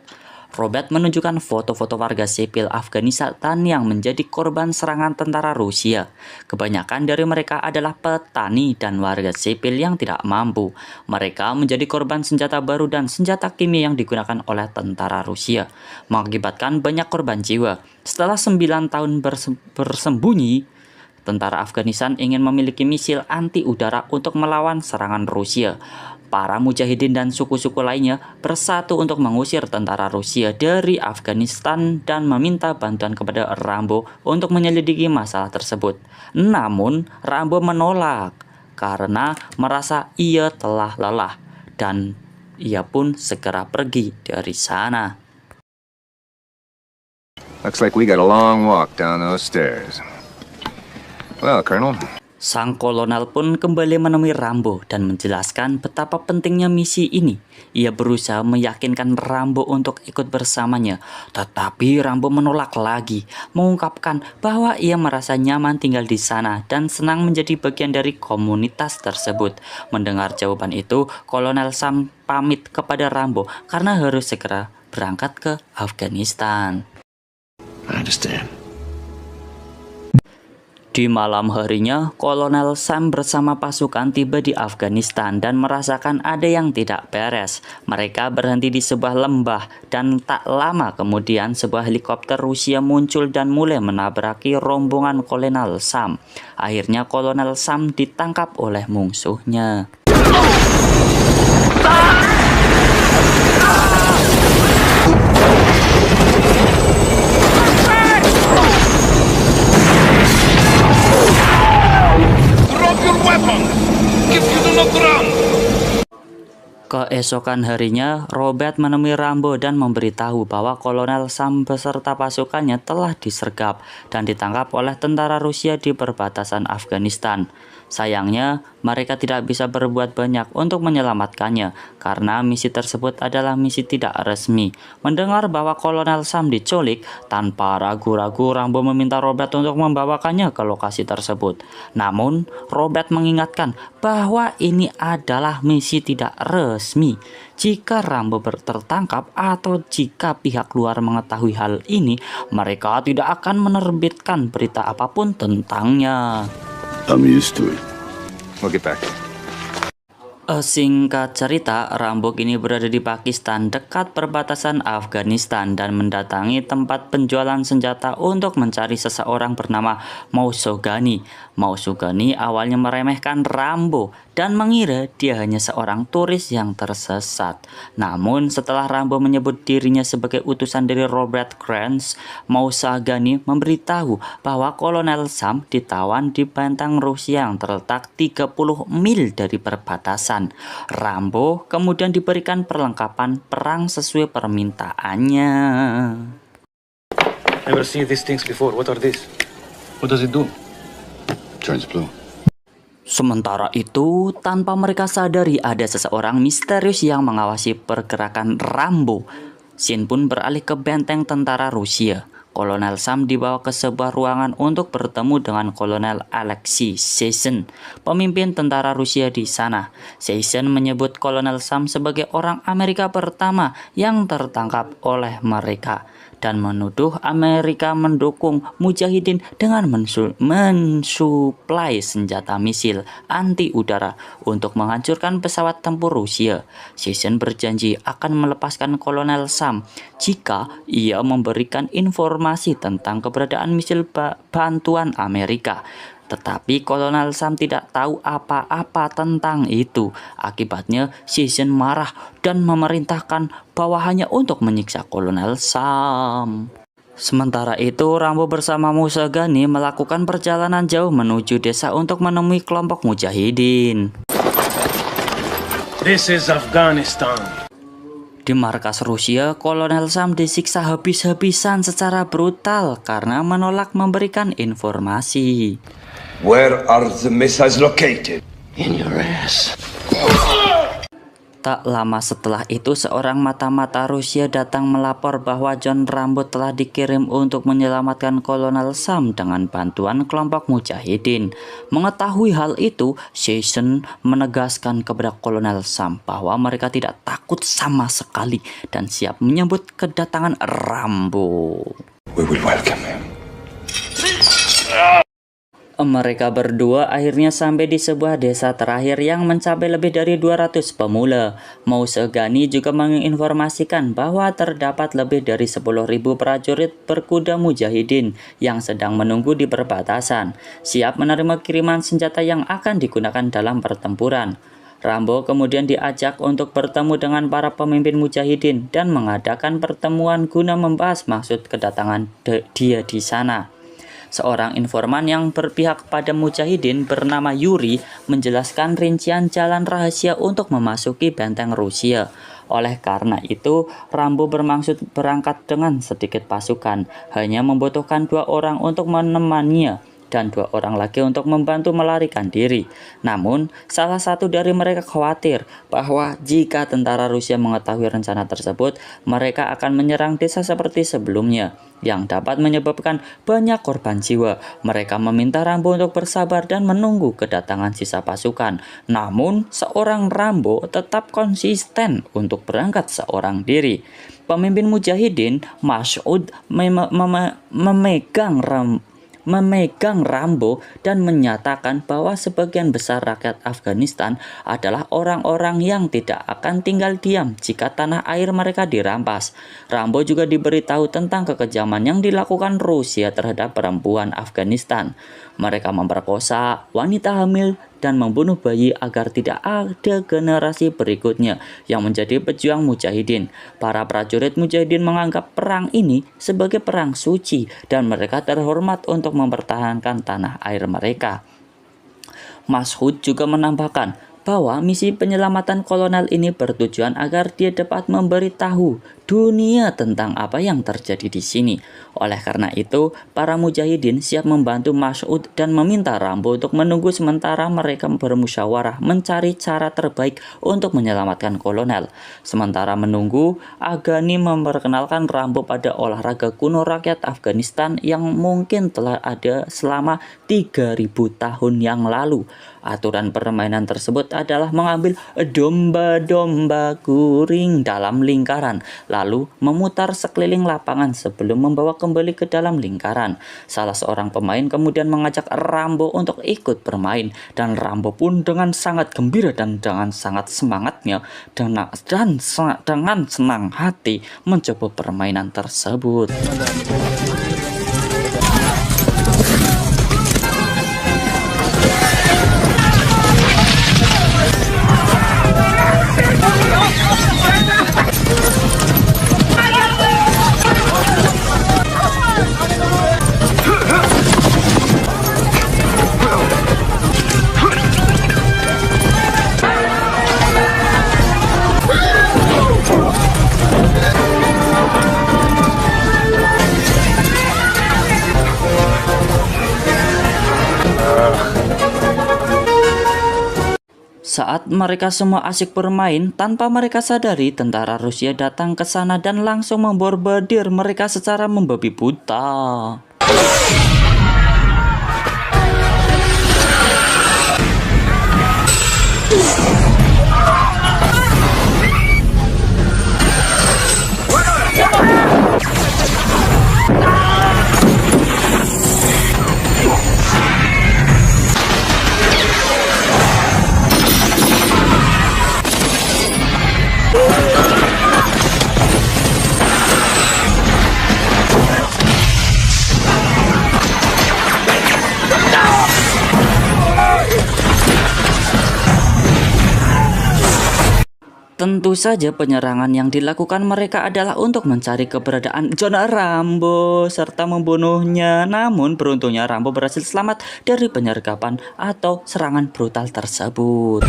Robert menunjukkan foto-foto warga sipil Afghanistan yang menjadi korban serangan tentara Rusia. Kebanyakan dari mereka adalah petani dan warga sipil yang tidak mampu. Mereka menjadi korban senjata baru dan senjata kimia yang digunakan oleh tentara Rusia, mengakibatkan banyak korban jiwa. Setelah 9 tahun bersembunyi, tentara Afghanistan ingin memiliki misil anti-udara untuk melawan serangan Rusia. Para mujahidin dan suku-suku lainnya bersatu untuk mengusir tentara Rusia dari Afghanistan dan meminta bantuan kepada Rambo untuk menyelidiki masalah tersebut. Namun, Rambo menolak karena merasa ia telah lelah dan ia pun segera pergi dari sana. Looks like we got a long walk down those stairs. Well, Colonel. Sang kolonel pun kembali menemui Rambo dan menjelaskan betapa pentingnya misi ini. Ia berusaha meyakinkan Rambo untuk ikut bersamanya, tetapi Rambo menolak lagi, mengungkapkan bahwa ia merasa nyaman tinggal di sana dan senang menjadi bagian dari komunitas tersebut. Mendengar jawaban itu, Kolonel Sam pamit kepada Rambo karena harus segera berangkat ke Afghanistan. I understand. Di malam harinya, Kolonel Sam bersama pasukan tiba di Afghanistan dan merasakan ada yang tidak beres. Mereka berhenti di sebuah lembah dan tak lama kemudian sebuah helikopter Rusia muncul dan mulai menabraki rombongan Kolonel Sam. Akhirnya Kolonel Sam ditangkap oleh musuhnya. Keesokan harinya, Robert menemui Rambo dan memberitahu bahwa Kolonel Sam beserta pasukannya telah disergap dan ditangkap oleh tentara Rusia di perbatasan Afghanistan. Sayangnya, mereka tidak bisa berbuat banyak untuk menyelamatkannya karena misi tersebut adalah misi tidak resmi. Mendengar bahwa Kolonel Sam diculik, tanpa ragu-ragu Rambo meminta Robert untuk membawakannya ke lokasi tersebut. Namun, Robert mengingatkan bahwa ini adalah misi tidak resmi. Jika Rambo tertangkap atau jika pihak luar mengetahui hal ini, mereka tidak akan menerbitkan berita apapun tentangnya. I'm used to it. We'll get back. Singkat cerita, Rambo kini berada di Pakistan dekat perbatasan Afghanistan dan mendatangi tempat penjualan senjata untuk mencari seseorang bernama Mousogani. Mousogani awalnya meremehkan Rambo dan mengira dia hanya seorang turis yang tersesat. Namun setelah Rambo menyebut dirinya sebagai utusan dari Robert Grant, Mousogani memberitahu bahwa Kolonel Sam ditawan di benteng Rusia yang terletak 30 mil dari perbatasan. Rambo kemudian diberikan perlengkapan perang sesuai permintaannya. Never seen these things before. What are these? What does it do? Turns blue. Sementara itu, tanpa mereka sadari ada seseorang misterius yang mengawasi pergerakan Rambo. Scene pun beralih ke benteng tentara Rusia. Kolonel Sam dibawa ke sebuah ruangan untuk bertemu dengan Kolonel Alexei Seizhen, pemimpin tentara Rusia di sana. Seizhen menyebut Kolonel Sam sebagai orang Amerika pertama yang tertangkap oleh mereka dan menuduh Amerika mendukung mujahidin dengan mensuplai senjata misil anti udara untuk menghancurkan pesawat tempur Rusia. Seizhen berjanji akan melepaskan Kolonel Sam jika ia memberikan informasi tentang keberadaan misil bantuan Amerika. Tetapi Kolonel Sam tidak tahu apa-apa tentang itu. Akibatnya Seizhen marah dan memerintahkan bawahannya untuk menyiksa Kolonel Sam. Sementara itu, Rambo bersama Mousogani melakukan perjalanan jauh menuju desa untuk menemui kelompok mujahidin. This is Afghanistan. Di markas Rusia, Kolonel Sam disiksa habis-habisan secara brutal karena menolak memberikan informasi. Where are the missiles located? In your ass. Tak lama setelah itu, seorang mata-mata Rusia datang melapor bahwa John Rambo telah dikirim untuk menyelamatkan Kolonel Sam dengan bantuan kelompok mujahidin. Mengetahui hal itu, Jason menegaskan kepada Kolonel Sam bahwa mereka tidak takut sama sekali dan siap menyambut kedatangan Rambo. We will welcome him. Mereka berdua akhirnya sampai di sebuah desa terakhir yang mencapai lebih dari 200 pemula. Mousegani juga menginformasikan bahwa terdapat lebih dari 10.000 prajurit berkuda mujahidin yang sedang menunggu di perbatasan, siap menerima kiriman senjata yang akan digunakan dalam pertempuran. Rambo kemudian diajak untuk bertemu dengan para pemimpin mujahidin dan mengadakan pertemuan guna membahas maksud kedatangan dia di sana. Seorang informan yang berpihak pada mujahidin bernama Yuri menjelaskan rincian jalan rahasia untuk memasuki benteng Rusia. Oleh karena itu, Rambo bermaksud berangkat dengan sedikit pasukan, hanya membutuhkan 2 orang untuk menemaninya dan 2 orang lagi untuk membantu melarikan diri. Namun, salah satu dari mereka khawatir bahwa jika tentara Rusia mengetahui rencana tersebut, mereka akan menyerang desa seperti sebelumnya, yang dapat menyebabkan banyak korban jiwa. Mereka meminta Rambo untuk bersabar dan menunggu kedatangan sisa pasukan. Namun, seorang Rambo tetap konsisten untuk berangkat seorang diri. Pemimpin mujahidin, Mas'ud, memegang Rambo dan menyatakan bahwa sebagian besar rakyat Afghanistan adalah orang-orang yang tidak akan tinggal diam jika tanah air mereka dirampas. Rambo juga diberitahu tentang kekejaman yang dilakukan Rusia terhadap perempuan Afghanistan. Mereka memperkosa wanita hamil dan membunuh bayi agar tidak ada generasi berikutnya yang menjadi pejuang mujahidin. Para prajurit mujahidin menganggap perang ini sebagai perang suci dan mereka terhormat untuk mempertahankan tanah air mereka. Mas'ud juga menambahkan bahwa misi penyelamatan kolonel ini bertujuan agar dia dapat memberitahu dunia tentang apa yang terjadi di sini. Oleh karena itu, para mujahidin siap membantu Mas'ud dan meminta Rambo untuk menunggu sementara mereka bermusyawarah mencari cara terbaik untuk menyelamatkan kolonel. Sementara menunggu, Ghani memperkenalkan Rambo pada olahraga kuno rakyat Afghanistan yang mungkin telah ada selama 3.000 tahun yang lalu. Aturan permainan tersebut adalah mengambil domba-domba guring dalam lingkaran, lalu memutar sekeliling lapangan sebelum membawa kembali ke dalam lingkaran. Salah seorang pemain kemudian mengajak Rambo untuk ikut bermain, dan Rambo pun dengan sangat gembira dan dengan sangat semangatnya dan dengan senang hati mencoba permainan tersebut. Saat mereka semua asik bermain, tanpa mereka sadari tentara Rusia datang ke sana dan langsung memborbardir mereka secara membabi buta. Tentu saja penyerangan yang dilakukan mereka adalah untuk mencari keberadaan John Rambo serta membunuhnya. Namun beruntungnya Rambo berhasil selamat dari penyergapan atau serangan brutal tersebut.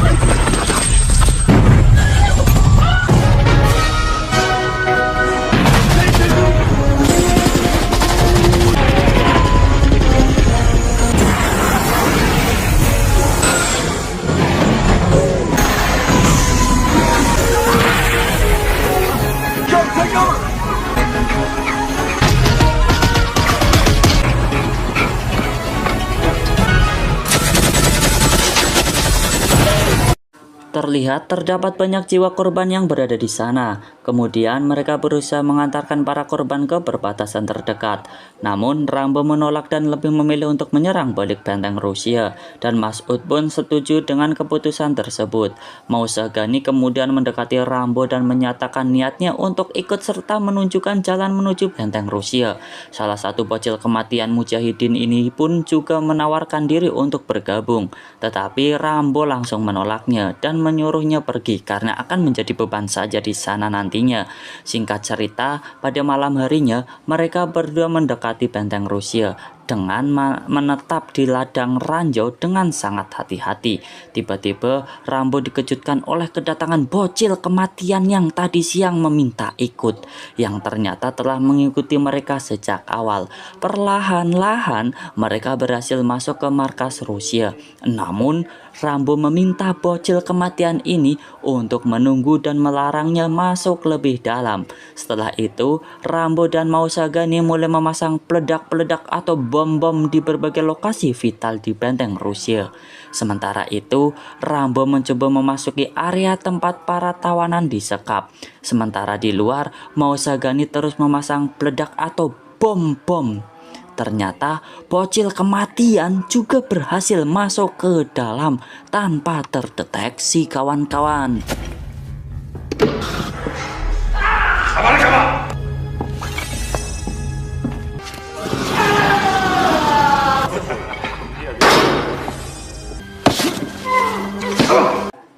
Terlihat terdapat banyak jiwa korban yang berada di sana. Kemudian mereka berusaha mengantarkan para korban ke perbatasan terdekat. Namun Rambo menolak dan lebih memilih untuk menyerang balik benteng Rusia. Dan Mas'ud pun setuju dengan keputusan tersebut. Moussaghani kemudian mendekati Rambo dan menyatakan niatnya untuk ikut serta menunjukkan jalan menuju benteng Rusia. Salah satu bocil kematian mujahidin ini pun juga menawarkan diri untuk bergabung. Tetapi Rambo langsung menolaknya dan menyuruhnya pergi karena akan menjadi beban saja di sana nantinya. Singkat cerita, pada malam harinya mereka berdua mendekati benteng Rusia dengan menetap di ladang ranjau dengan sangat hati-hati. Tiba-tiba Rambo dikejutkan oleh kedatangan bocil kematian yang tadi siang meminta ikut, yang ternyata telah mengikuti mereka sejak awal. Perlahan-lahan mereka berhasil masuk ke markas Rusia. Namun Rambo meminta bocil kematian ini untuk menunggu dan melarangnya masuk lebih dalam. Setelah itu, Rambo dan Moussaghani mulai memasang peledak-peledak atau bom-bom di berbagai lokasi vital di benteng Rusia. Sementara itu, Rambo mencoba memasuki area tempat para tawanan disekap. Sementara di luar, Moussaghani terus memasang peledak atau bom-bom. Ternyata bocil kematian juga berhasil masuk ke dalam tanpa terdeteksi, kawan-kawan.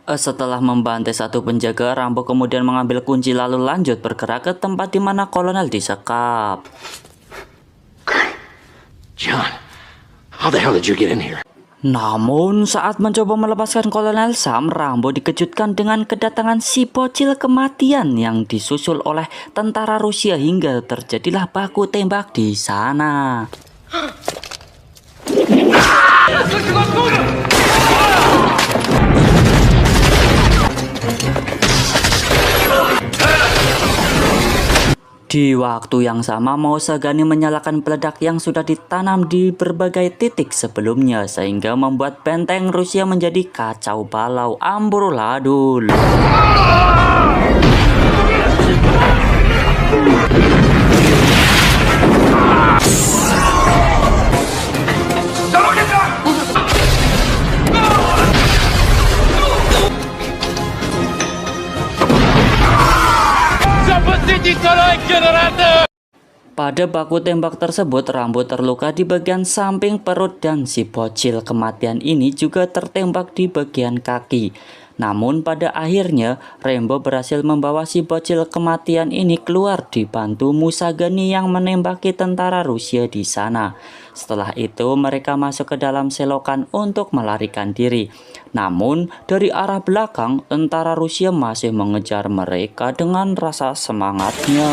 Setelah membantai satu penjaga, Rambo kemudian mengambil kunci lalu lanjut bergerak ke tempat di mana kolonel disekap. John, how the hell did you get in here? Namun saat mencoba melepaskan Kolonel Sam, Rambo dikejutkan dengan kedatangan si bocil kematian yang disusul oleh tentara Rusia hingga terjadilah baku tembak di sana. Di waktu yang sama, Moussaghani menyalakan peledak yang sudah ditanam di berbagai titik sebelumnya sehingga membuat benteng Rusia menjadi kacau balau, amburadul. Pada baku tembak tersebut, Rambo terluka di bagian samping perut dan si bocil kematian ini juga tertembak di bagian kaki. Namun pada akhirnya Rambo berhasil membawa si bocil kematian ini keluar dibantu Moussaghani yang menembaki tentara Rusia di sana. Setelah itu mereka masuk ke dalam selokan untuk melarikan diri. Namun dari arah belakang tentara Rusia masih mengejar mereka dengan rasa semangatnya.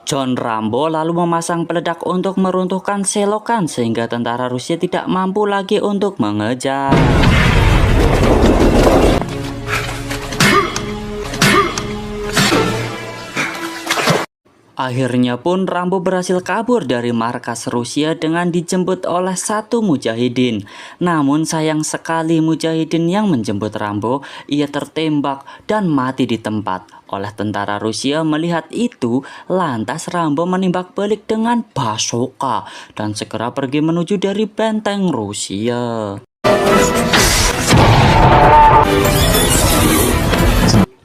John Rambo lalu memasang peledak untuk meruntuhkan selokan sehingga tentara Rusia tidak mampu lagi untuk mengejar. Akhirnya pun Rambo berhasil kabur dari markas Rusia dengan dijemput oleh satu mujahidin. Namun sayang sekali mujahidin yang menjemput Rambo, ia tertembak dan mati di tempat. Oleh tentara Rusia melihat itu, lantas Rambo menembak balik dengan basoka dan segera pergi menuju dari benteng Rusia.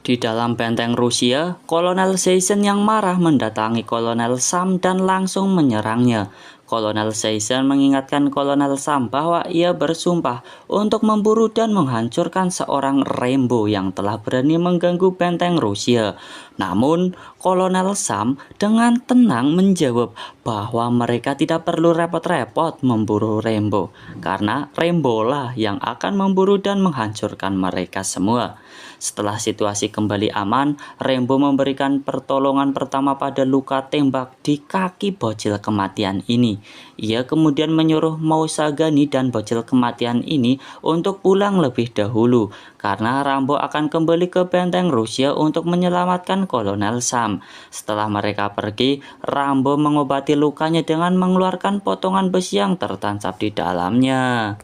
Di dalam benteng Rusia, Kolonel Seysen yang marah mendatangi Kolonel Sam dan langsung menyerangnya. Kolonel Seysen mengingatkan Kolonel Sam bahwa ia bersumpah untuk memburu dan menghancurkan seorang Rambo yang telah berani mengganggu benteng Rusia. Namun, Kolonel Sam dengan tenang menjawab bahwa mereka tidak perlu repot-repot memburu Rambo, karena Rambo lah yang akan memburu dan menghancurkan mereka semua. Setelah situasi kembali aman, Rambo memberikan pertolongan pertama pada luka tembak di kaki bocil kematian ini. Ia kemudian menyuruh Mousagani dan bocil kematian ini untuk pulang lebih dahulu, karena Rambo akan kembali ke benteng Rusia untuk menyelamatkan Kolonel Sam. Setelah mereka pergi, Rambo mengobati lukanya dengan mengeluarkan potongan besi yang tertancap di dalamnya.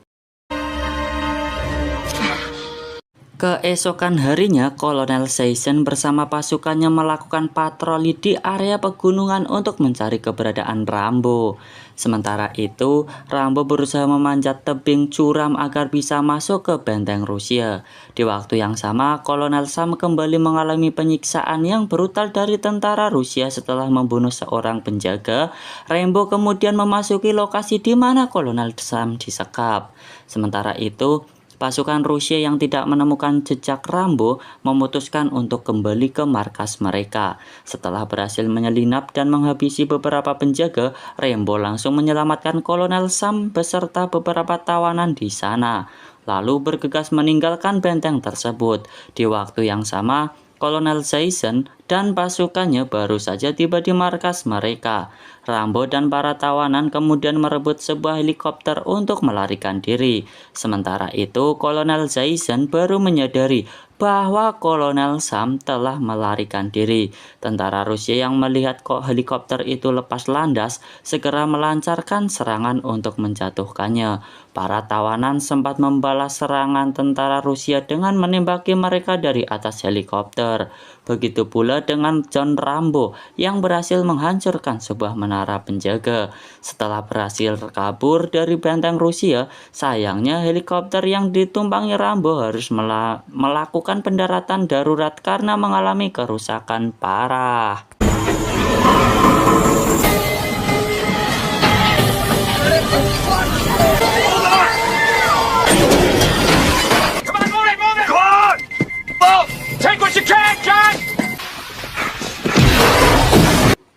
Keesokan harinya, Kolonel Season bersama pasukannya melakukan patroli di area pegunungan untuk mencari keberadaan Rambo. Sementara itu, Rambo berusaha memanjat tebing curam agar bisa masuk ke benteng Rusia. Di waktu yang sama, Kolonel Sam kembali mengalami penyiksaan yang brutal dari tentara Rusia setelah membunuh seorang penjaga. Rambo kemudian memasuki lokasi di mana Kolonel Sam disekap. Sementara itu, pasukan Rusia yang tidak menemukan jejak Rambo memutuskan untuk kembali ke markas mereka. Setelah berhasil menyelinap dan menghabisi beberapa penjaga, Rambo langsung menyelamatkan Kolonel Sam beserta beberapa tawanan di sana, lalu bergegas meninggalkan benteng tersebut. Di waktu yang sama, Kolonel Season dan pasukannya baru saja tiba di markas mereka. Rambo dan para tawanan kemudian merebut sebuah helikopter untuk melarikan diri. Sementara itu, Kolonel Season baru menyadari bahwa Kolonel Sam telah melarikan diri. Tentara Rusia yang melihat kok helikopter itu lepas landas segera melancarkan serangan untuk menjatuhkannya. Para tawanan sempat membalas serangan tentara Rusia dengan menembaki mereka dari atas helikopter. Begitu pula dengan John Rambo yang berhasil menghancurkan sebuah menara penjaga. Setelah berhasil kabur dari benteng Rusia, sayangnya helikopter yang ditumpangi Rambo harus melakukan pendaratan darurat karena mengalami kerusakan parah.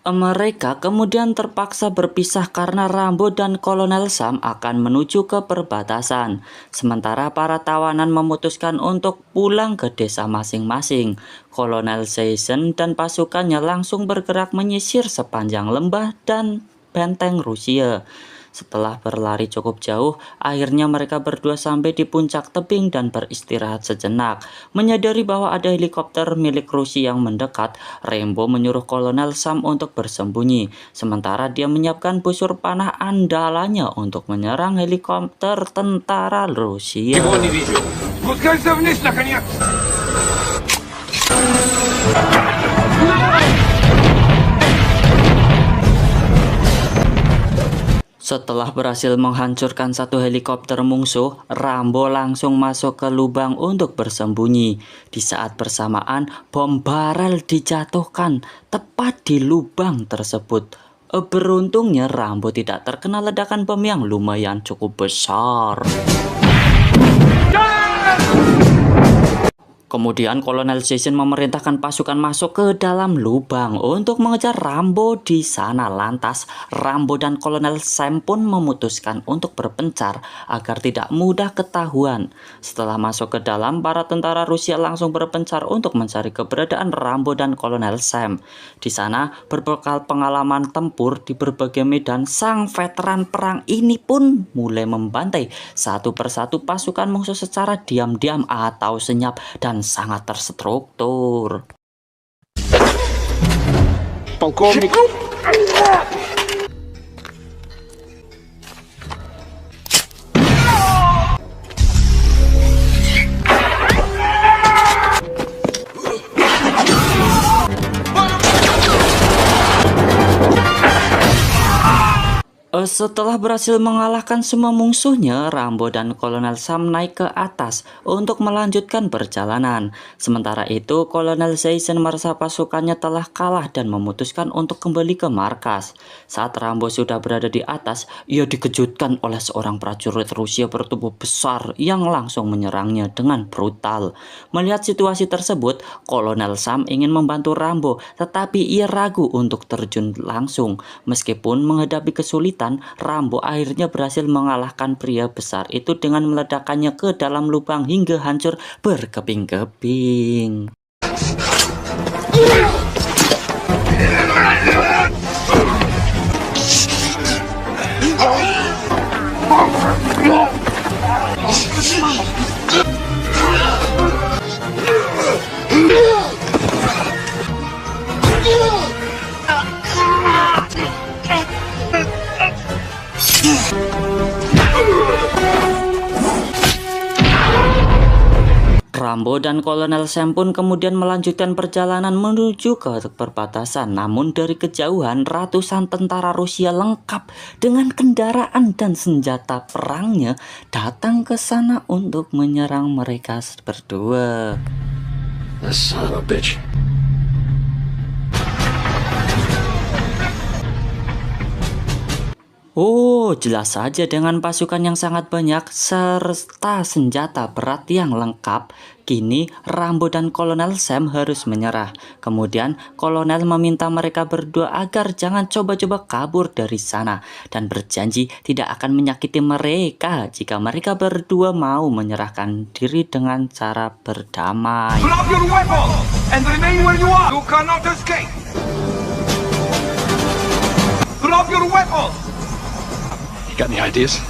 Mereka kemudian terpaksa berpisah karena Rambo dan Kolonel Sam akan menuju ke perbatasan. Sementara para tawanan memutuskan untuk pulang ke desa masing-masing. Kolonel Season dan pasukannya langsung bergerak menyisir sepanjang lembah dan benteng Rusia. Setelah berlari cukup jauh, akhirnya mereka berdua sampai di puncak tebing dan beristirahat sejenak. Menyadari bahwa ada helikopter milik Rusia yang mendekat, Rambo menyuruh Kolonel Sam untuk bersembunyi. Sementara dia menyiapkan busur panah andalannya untuk menyerang helikopter tentara Rusia. Setelah berhasil menghancurkan satu helikopter musuh, Rambo langsung masuk ke lubang untuk bersembunyi. Di saat bersamaan, bom barel dijatuhkan tepat di lubang tersebut. Beruntungnya Rambo tidak terkena ledakan bom yang lumayan cukup besar. Kemudian Kolonel Season memerintahkan pasukan masuk ke dalam lubang untuk mengejar Rambo di sana. Lantas Rambo dan Kolonel Sam pun memutuskan untuk berpencar agar tidak mudah ketahuan. Setelah masuk ke dalam, para tentara Rusia langsung berpencar untuk mencari keberadaan Rambo dan Kolonel Sam. Di sana, berbekal pengalaman tempur di berbagai medan, sang veteran perang ini pun mulai membantai satu persatu pasukan musuh secara diam-diam atau senyap dan sangat terstruktur. Полковник. Setelah berhasil mengalahkan semua musuhnya, Rambo dan Kolonel Sam naik ke atas untuk melanjutkan perjalanan. Sementara itu, Kolonel Season merasa pasukannya telah kalah dan memutuskan untuk kembali ke markas. Saat Rambo sudah berada di atas, ia dikejutkan oleh seorang prajurit Rusia bertubuh besar yang langsung menyerangnya dengan brutal. Melihat situasi tersebut, Kolonel Sam ingin membantu Rambo, tetapi ia ragu untuk terjun langsung. Meskipun menghadapi kesulitan, kesulitan, Rambo akhirnya berhasil mengalahkan pria besar itu dengan meledakannya ke dalam lubang hingga hancur berkeping-keping. Rambo dan Kolonel Sam pun kemudian melanjutkan perjalanan menuju ke perbatasan. Namun dari kejauhan ratusan tentara Rusia lengkap dengan kendaraan dan senjata perangnya datang ke sana untuk menyerang mereka berdua. The son of a bitch. Oh, jelas saja dengan pasukan yang sangat banyak serta senjata berat yang lengkap, kini Rambo dan Kolonel Sam harus menyerah. Kemudian Kolonel meminta mereka berdua agar jangan coba-coba kabur dari sana dan berjanji tidak akan menyakiti mereka jika mereka berdua mau menyerahkan diri dengan cara berdamai. Drop your weapons and remain where you are. You cannot escape. Drop your weapons. Got any ideas?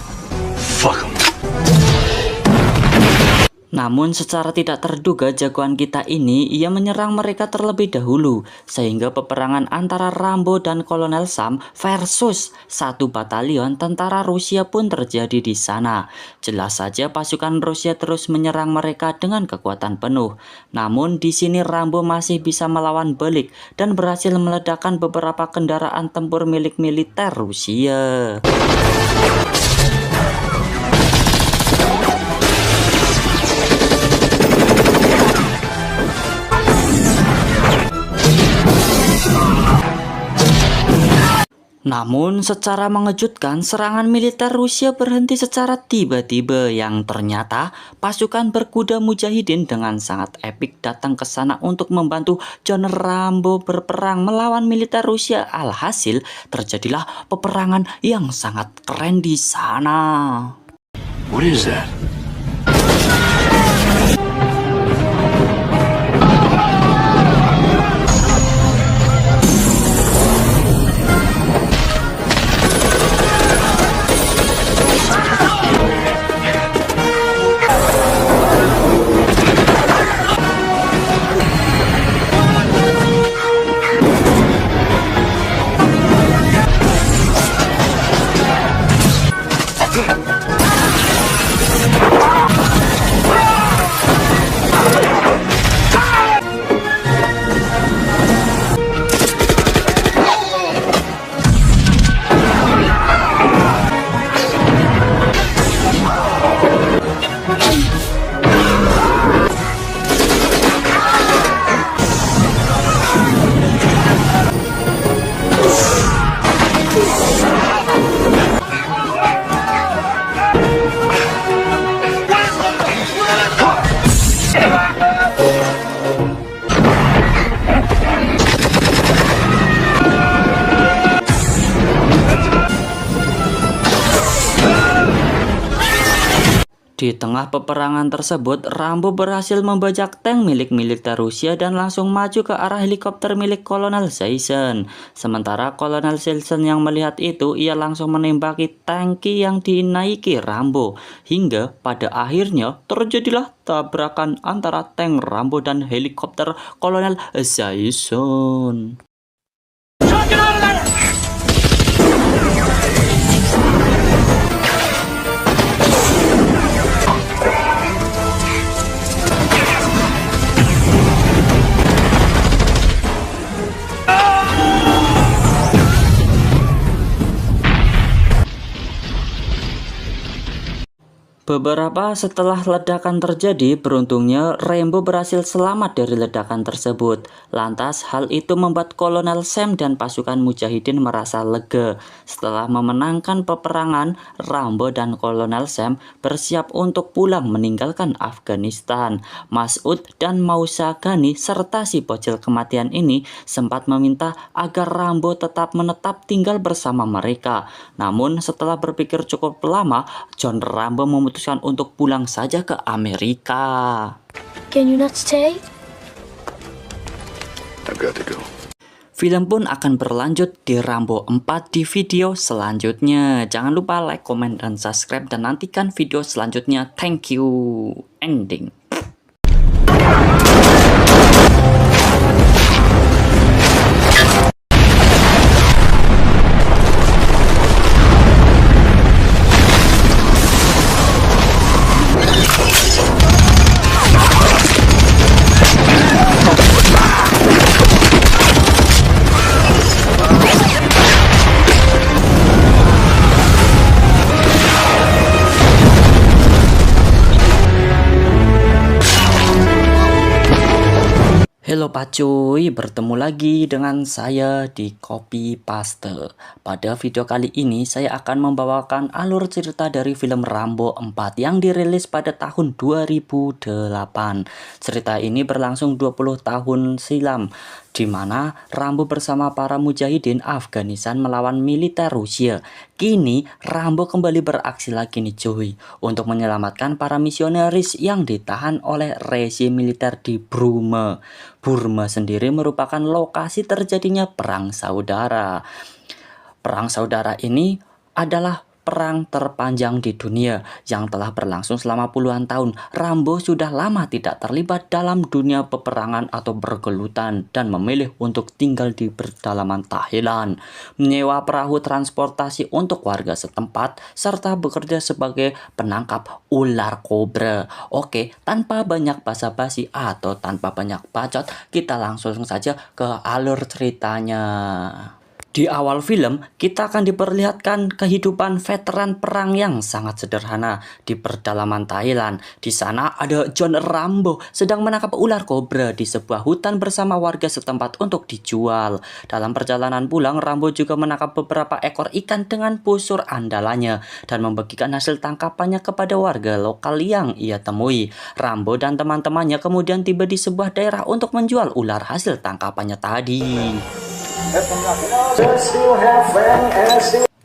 Fuck 'em. Namun secara tidak terduga jagoan kita ini ia menyerang mereka terlebih dahulu sehingga peperangan antara Rambo dan Kolonel Sam versus satu batalion tentara Rusia pun terjadi di sana. Jelas saja pasukan Rusia terus menyerang mereka dengan kekuatan penuh. Namun di sini Rambo masih bisa melawan balik dan berhasil meledakkan beberapa kendaraan tempur milik militer Rusia. Namun secara mengejutkan serangan militer Rusia berhenti secara tiba-tiba yang ternyata pasukan berkuda mujahidin dengan sangat epik datang ke sana untuk membantu John Rambo berperang melawan militer Rusia. Alhasil terjadilah peperangan yang sangat keren di sana. What is that? Di tengah peperangan tersebut, Rambo berhasil membajak tank milik militer Rusia dan langsung maju ke arah helikopter milik Kolonel Sisson. Sementara Kolonel Sisson yang melihat itu, ia langsung menembaki tangki yang dinaiki Rambo. Hingga pada akhirnya terjadilah tabrakan antara tank Rambo dan helikopter Kolonel Sisson. Beberapa setelah ledakan terjadi, beruntungnya Rambo berhasil selamat dari ledakan tersebut. Lantas hal itu membuat Kolonel Sam dan pasukan Mujahidin merasa lega. Setelah memenangkan peperangan, Rambo dan Kolonel Sam bersiap untuk pulang meninggalkan Afghanistan. Mas'ud dan Mausa Ghani serta si bocil kematian ini sempat meminta agar Rambo tetap menetap tinggal bersama mereka. Namun setelah berpikir cukup lama, John Rambo memutuskan untuk pulang saja ke Amerika. Can you not stay? I've got to go. Film pun akan berlanjut di Rambo 4 di video selanjutnya. Jangan lupa like, komen, dan subscribe, dan nantikan video selanjutnya. Thank you. Ending. Halo Pak Cuy, bertemu lagi dengan saya di Copy Paste. Pada video kali ini saya akan membawakan alur cerita dari film Rambo 4 yang dirilis pada tahun 2008. Cerita ini berlangsung 20 tahun silam, di mana Rambo bersama para mujahidin Afghanistan melawan militer Rusia. Kini Rambo kembali beraksi lagi nih cuy, untuk menyelamatkan para misionaris yang ditahan oleh rezim militer di Burma. Burma sendiri merupakan lokasi terjadinya perang saudara. Perang saudara ini adalah perang terpanjang di dunia yang telah berlangsung selama puluhan tahun. Rambo sudah lama tidak terlibat dalam dunia peperangan atau bergelutan dan memilih untuk tinggal di pedalaman Thailand, menyewa perahu transportasi untuk warga setempat, serta bekerja sebagai penangkap ular kobra. Oke, tanpa banyak basa-basi atau tanpa banyak bacot, kita langsung saja ke alur ceritanya. Di awal film, kita akan diperlihatkan kehidupan veteran perang yang sangat sederhana di pedalaman Thailand. Di sana ada John Rambo sedang menangkap ular kobra di sebuah hutan bersama warga setempat untuk dijual. Dalam perjalanan pulang, Rambo juga menangkap beberapa ekor ikan dengan busur andalannya dan membagikan hasil tangkapannya kepada warga lokal yang ia temui. Rambo dan teman-temannya kemudian tiba di sebuah daerah untuk menjual ular hasil tangkapannya tadi.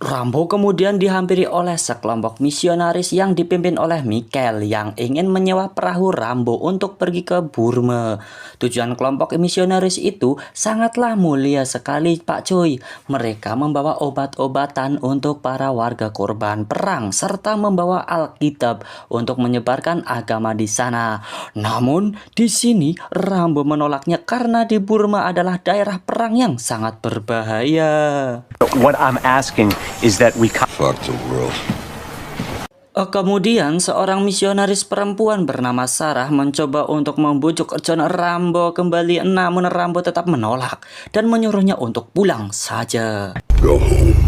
Rambo kemudian dihampiri oleh sekelompok misionaris yang dipimpin oleh Michael yang ingin menyewa perahu Rambo untuk pergi ke Burma. Tujuan kelompok misionaris itu sangatlah mulia sekali Pak Cuy. Mereka membawa obat-obatan untuk para warga korban perang serta membawa Alkitab untuk menyebarkan agama di sana. Namun di sini Rambo menolaknya karena di Burma adalah daerah perang yang sangat berbahaya. What I'm asking is that we Fuck the world. Kemudian seorang misionaris perempuan bernama Sarah mencoba untuk membujuk John Rambo kembali, namun Rambo tetap menolak dan menyuruhnya untuk pulang saja. Go home.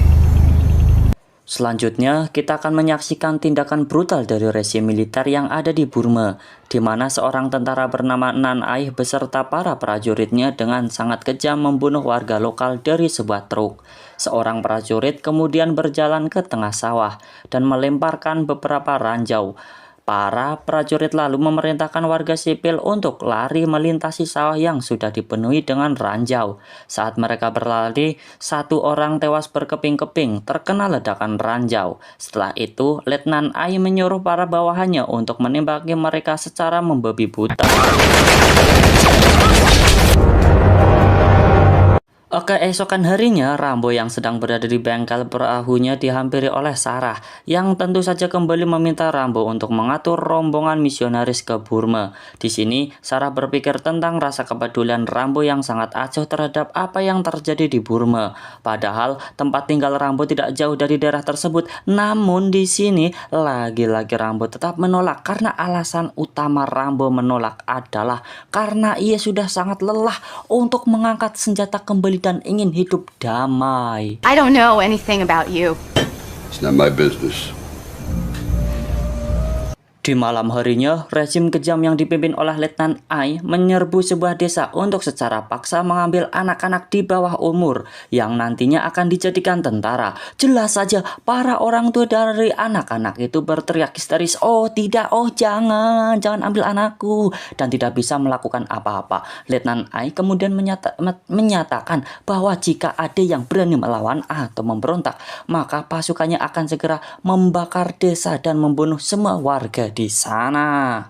Selanjutnya, kita akan menyaksikan tindakan brutal dari rezim militer yang ada di Burma, di mana seorang tentara bernama Nan Ai beserta para prajuritnya dengan sangat kejam membunuh warga lokal dari sebuah truk. Seorang prajurit kemudian berjalan ke tengah sawah dan melemparkan beberapa ranjau. Para prajurit lalu memerintahkan warga sipil untuk lari melintasi sawah yang sudah dipenuhi dengan ranjau. Saat mereka berlari, satu orang tewas berkeping-keping terkena ledakan ranjau. Setelah itu, Letnan Ai menyuruh para bawahannya untuk menembaki mereka secara membabi buta. Keesokan harinya, Rambo yang sedang berada di bengkel perahunya dihampiri oleh Sarah, yang tentu saja kembali meminta Rambo untuk mengatur rombongan misionaris ke Burma. Di sini, Sarah berpikir tentang rasa kepedulian Rambo yang sangat acuh terhadap apa yang terjadi di Burma. Padahal tempat tinggal Rambo tidak jauh dari daerah tersebut. Namun di sini, lagi-lagi Rambo tetap menolak karena alasan utama Rambo menolak adalah karena ia sudah sangat lelah untuk mengangkat senjata kembali dan ingin hidup damai. I don't know anything about you. It's not my business. Di malam harinya, rezim kejam yang dipimpin oleh Letnan Ai menyerbu sebuah desa untuk secara paksa mengambil anak-anak di bawah umur yang nantinya akan dijadikan tentara. Jelas saja para orang tua dari anak-anak itu berteriak histeris, "Oh tidak, oh jangan ambil anakku," dan tidak bisa melakukan apa-apa. Letnan Ai kemudian menyatakan bahwa jika ada yang berani melawan atau memberontak, maka pasukannya akan segera membakar desa dan membunuh semua warga di sana.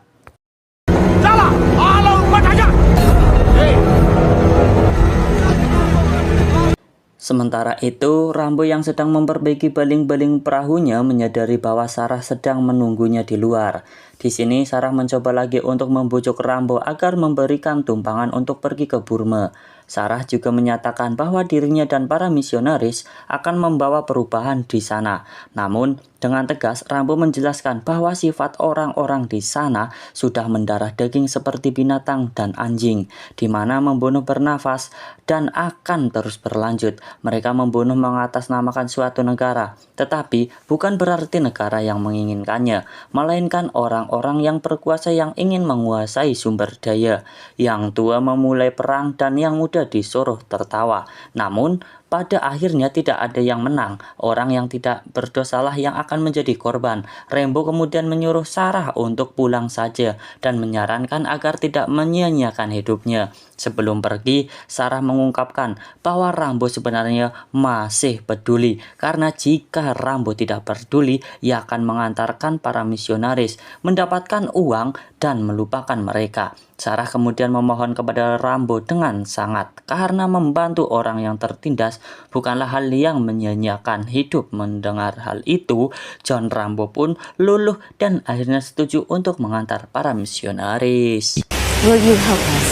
Sementara itu, Rambo yang sedang memperbaiki baling-baling perahunya menyadari bahwa Sarah sedang menunggunya di luar. Di sini Sarah mencoba lagi untuk membujuk Rambo agar memberikan tumpangan untuk pergi ke Burma. Sarah juga menyatakan bahwa dirinya dan para misionaris akan membawa perubahan di sana. Namun, dengan tegas Rambo menjelaskan bahwa sifat orang-orang di sana sudah mendarah daging seperti binatang dan anjing, di mana membunuh bernafas dan akan terus berlanjut. Mereka membunuh mengatasnamakan suatu negara, tetapi bukan berarti negara yang menginginkannya, melainkan orang-orang yang berkuasa yang ingin menguasai sumber daya. Yang tua memulai perang dan yang muda disuruh tertawa. Namun pada akhirnya tidak ada yang menang. Orang yang tidak berdosalah yang akan menjadi korban. Rambo kemudian menyuruh Sarah untuk pulang saja dan menyarankan agar tidak menyia-nyiakan hidupnya. Sebelum pergi, Sarah mengungkapkan bahwa Rambo sebenarnya masih peduli, karena jika Rambo tidak peduli, ia akan mengantarkan para misionaris, mendapatkan uang dan melupakan mereka. Sarah kemudian memohon kepada Rambo dengan sangat, karena membantu orang yang tertindas bukanlah hal yang menyia-nyiakan hidup. Mendengar hal itu, John Rambo pun luluh dan akhirnya setuju untuk mengantar para misionaris. Will you help us?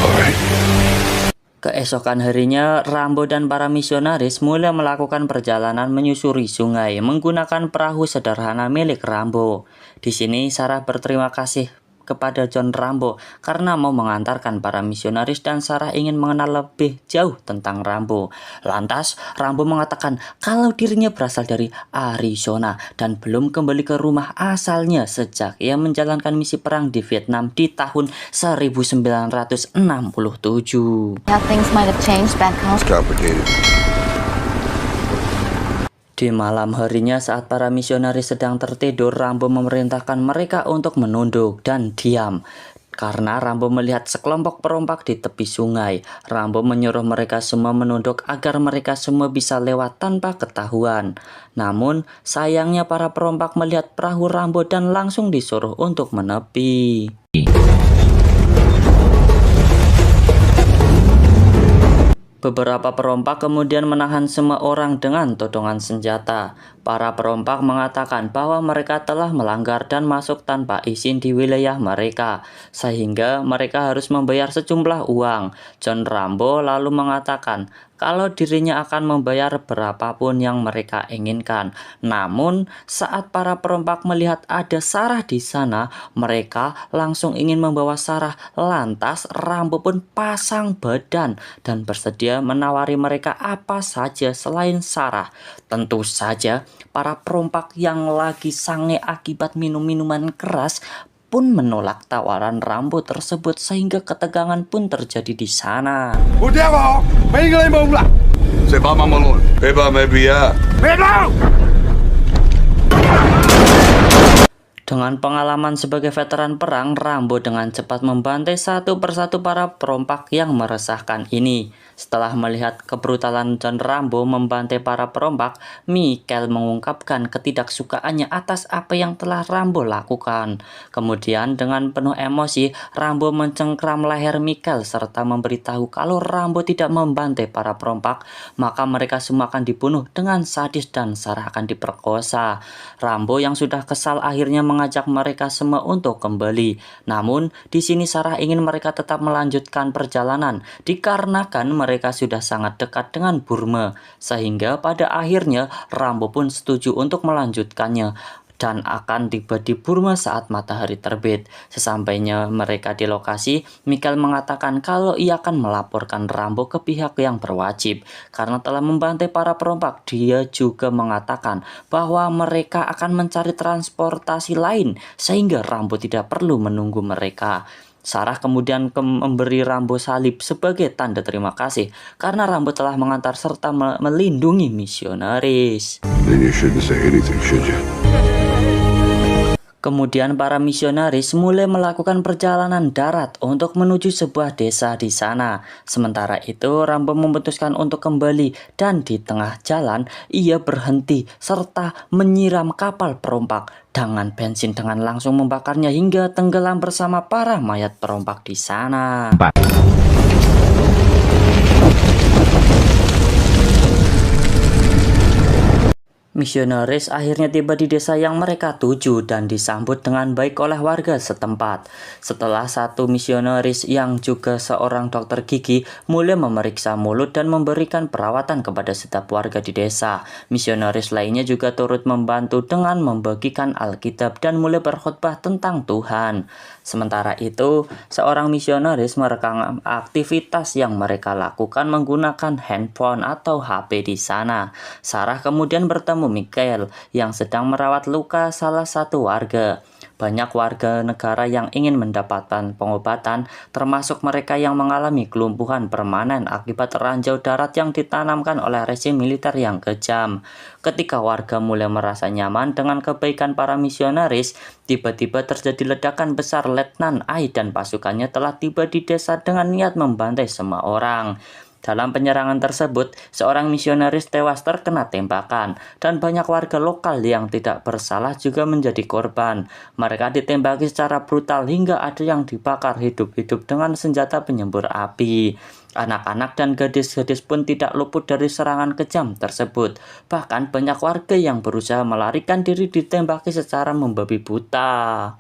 Alright. Keesokan harinya, Rambo dan para misionaris mulai melakukan perjalanan menyusuri sungai menggunakan perahu sederhana milik Rambo. Di sini Sarah berterima kasih kepada John Rambo karena mau mengantarkan para misionaris dan Sarah ingin mengenal lebih jauh tentang Rambo. Lantas Rambo mengatakan kalau dirinya berasal dari Arizona dan belum kembali ke rumah asalnya sejak ia menjalankan misi perang di Vietnam di tahun 1967. How things might have changed back home. It's complicated. Di malam harinya saat para misionaris sedang tertidur, Rambo memerintahkan mereka untuk menunduk dan diam. Karena Rambo melihat sekelompok perompak di tepi sungai, Rambo menyuruh mereka semua menunduk agar mereka semua bisa lewat tanpa ketahuan. Namun, sayangnya para perompak melihat perahu Rambo dan langsung disuruh untuk menepi. Beberapa perompak kemudian menahan semua orang dengan todongan senjata. Para perompak mengatakan bahwa mereka telah melanggar dan masuk tanpa izin di wilayah mereka, sehingga mereka harus membayar sejumlah uang. John Rambo lalu mengatakan kalau dirinya akan membayar berapapun yang mereka inginkan. Namun, saat para perompak melihat ada Sarah di sana, mereka langsung ingin membawa Sarah. Lantas, Rambo pun pasang badan dan bersedia menawari mereka apa saja selain Sarah. Tentu saja, para perompak yang lagi sange akibat minum minuman keras pun menolak tawaran Rambo tersebut sehingga ketegangan pun terjadi di sana. Dengan pengalaman sebagai veteran perang, Rambo dengan cepat membantai satu persatu para perompak yang meresahkan ini. Setelah melihat kebrutalan John Rambo membantai para perompak, Michael mengungkapkan ketidaksukaannya atas apa yang telah Rambo lakukan. Kemudian dengan penuh emosi, Rambo mencengkram leher Michael serta memberitahu kalau Rambo tidak membantai para perompak, maka mereka semua akan dibunuh dengan sadis dan Sarah akan diperkosa. Rambo yang sudah kesal akhirnya mengajak mereka semua untuk kembali. Namun, di sini Sarah ingin mereka tetap melanjutkan perjalanan dikarenakan mereka sudah sangat dekat dengan Burma, sehingga pada akhirnya Rambo pun setuju untuk melanjutkannya. dan akan tiba di Burma saat matahari terbit. Sesampainya mereka di lokasi, Michael mengatakan kalau ia akan melaporkan Rambo ke pihak yang berwajib karena telah membantai para perompak. Dia juga mengatakan bahwa mereka akan mencari transportasi lain sehingga Rambo tidak perlu menunggu mereka. Sarah kemudian memberi Rambo salib sebagai tanda terima kasih karena Rambo telah mengantar serta melindungi misionaris. Then you shouldn't say anything, should you? Kemudian para misionaris mulai melakukan perjalanan darat untuk menuju sebuah desa di sana. Sementara itu Rambo memutuskan untuk kembali dan di tengah jalan ia berhenti serta menyiram kapal perompak dengan bensin dengan langsung membakarnya hingga tenggelam bersama para mayat perompak di sana. Misionaris akhirnya tiba di desa yang mereka tuju dan disambut dengan baik oleh warga setempat. Setelah satu misionaris yang juga seorang dokter gigi mulai memeriksa mulut dan memberikan perawatan kepada setiap warga di desa, misionaris lainnya juga turut membantu dengan membagikan Alkitab dan mulai berkhotbah tentang Tuhan. Sementara itu, seorang misionaris merekam aktivitas yang mereka lakukan menggunakan handphone atau HP di sana. Sarah kemudian bertemu Michael yang sedang merawat luka salah satu warga. Banyak warga negara yang ingin mendapatkan pengobatan, termasuk mereka yang mengalami kelumpuhan permanen akibat ranjau darat yang ditanamkan oleh rezim militer yang kejam. Ketika warga mulai merasa nyaman dengan kebaikan para misionaris, tiba-tiba terjadi ledakan besar. Letnan Ai dan pasukannya telah tiba di desa dengan niat membantai semua orang. Dalam penyerangan tersebut, seorang misionaris tewas terkena tembakan dan banyak warga lokal yang tidak bersalah juga menjadi korban. Mereka ditembaki secara brutal hingga ada yang dibakar hidup-hidup dengan senjata penyembur api. Anak-anak dan gadis-gadis pun tidak luput dari serangan kejam tersebut. Bahkan banyak warga yang berusaha melarikan diri ditembaki secara membabi buta.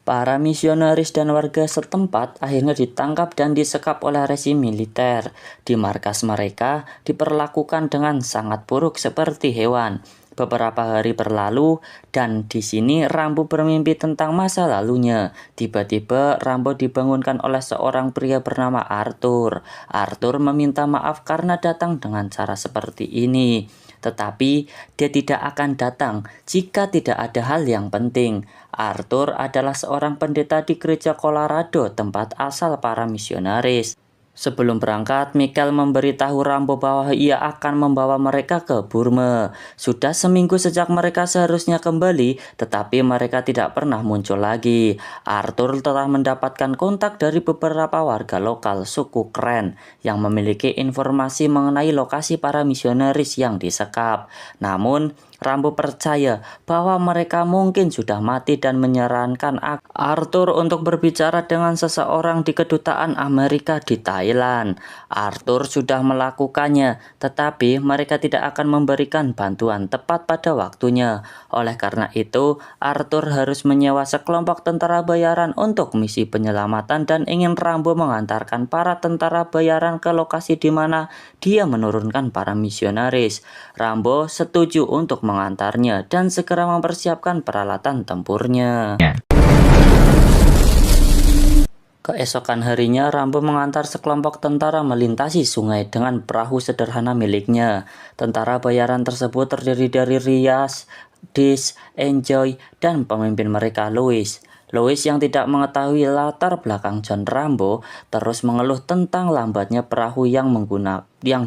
Para misionaris dan warga setempat akhirnya ditangkap dan disekap oleh rezim militer. Di markas mereka diperlakukan dengan sangat buruk seperti hewan. Beberapa hari berlalu dan di sini Rambo bermimpi tentang masa lalunya. Tiba-tiba Rambo dibangunkan oleh seorang pria bernama Arthur. Arthur meminta maaf karena datang dengan cara seperti ini. Tetapi dia tidak akan datang jika tidak ada hal yang penting. Arthur adalah seorang pendeta di gereja Colorado, tempat asal para misionaris. Sebelum berangkat, Michael memberitahu Rambo bahwa ia akan membawa mereka ke Burma. Sudah seminggu sejak mereka seharusnya kembali, tetapi mereka tidak pernah muncul lagi. Arthur telah mendapatkan kontak dari beberapa warga lokal suku Kren yang memiliki informasi mengenai lokasi para misionaris yang disekap. Namun, Rambo percaya bahwa mereka mungkin sudah mati dan menyarankan Arthur untuk berbicara dengan seseorang di kedutaan Amerika di Thailand. Arthur sudah melakukannya, tetapi mereka tidak akan memberikan bantuan tepat pada waktunya. Oleh karena itu, Arthur harus menyewa sekelompok tentara bayaran untuk misi penyelamatan dan ingin Rambo mengantarkan para tentara bayaran ke lokasi di mana dia menurunkan para misionaris. Rambo setuju untuk mengantarnya dan segera mempersiapkan peralatan tempurnya. Keesokan harinya, Rambo mengantar sekelompok tentara melintasi sungai dengan perahu sederhana miliknya. Tentara bayaran tersebut terdiri dari Rias, Dish, Enjoy, dan pemimpin mereka Louis. Louis yang tidak mengetahui latar belakang John Rambo terus mengeluh tentang lambatnya perahu yang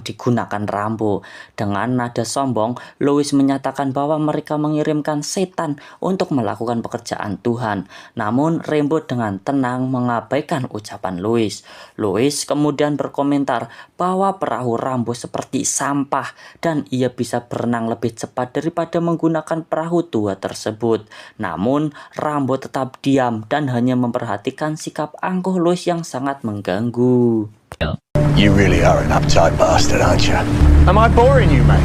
digunakan Rambo. Dengan nada sombong, Louis menyatakan bahwa mereka mengirimkan setan untuk melakukan pekerjaan Tuhan. Namun Rambo dengan tenang mengabaikan ucapan Louis. Louis kemudian berkomentar bahwa perahu Rambo seperti sampah dan ia bisa berenang lebih cepat daripada menggunakan perahu tua tersebut. Namun Rambo tetap diam dan hanya memperhatikan sikap angkuh Louis yang sangat mengganggu. You really are an uptight bastard, aren't you? Am I boring you, mate?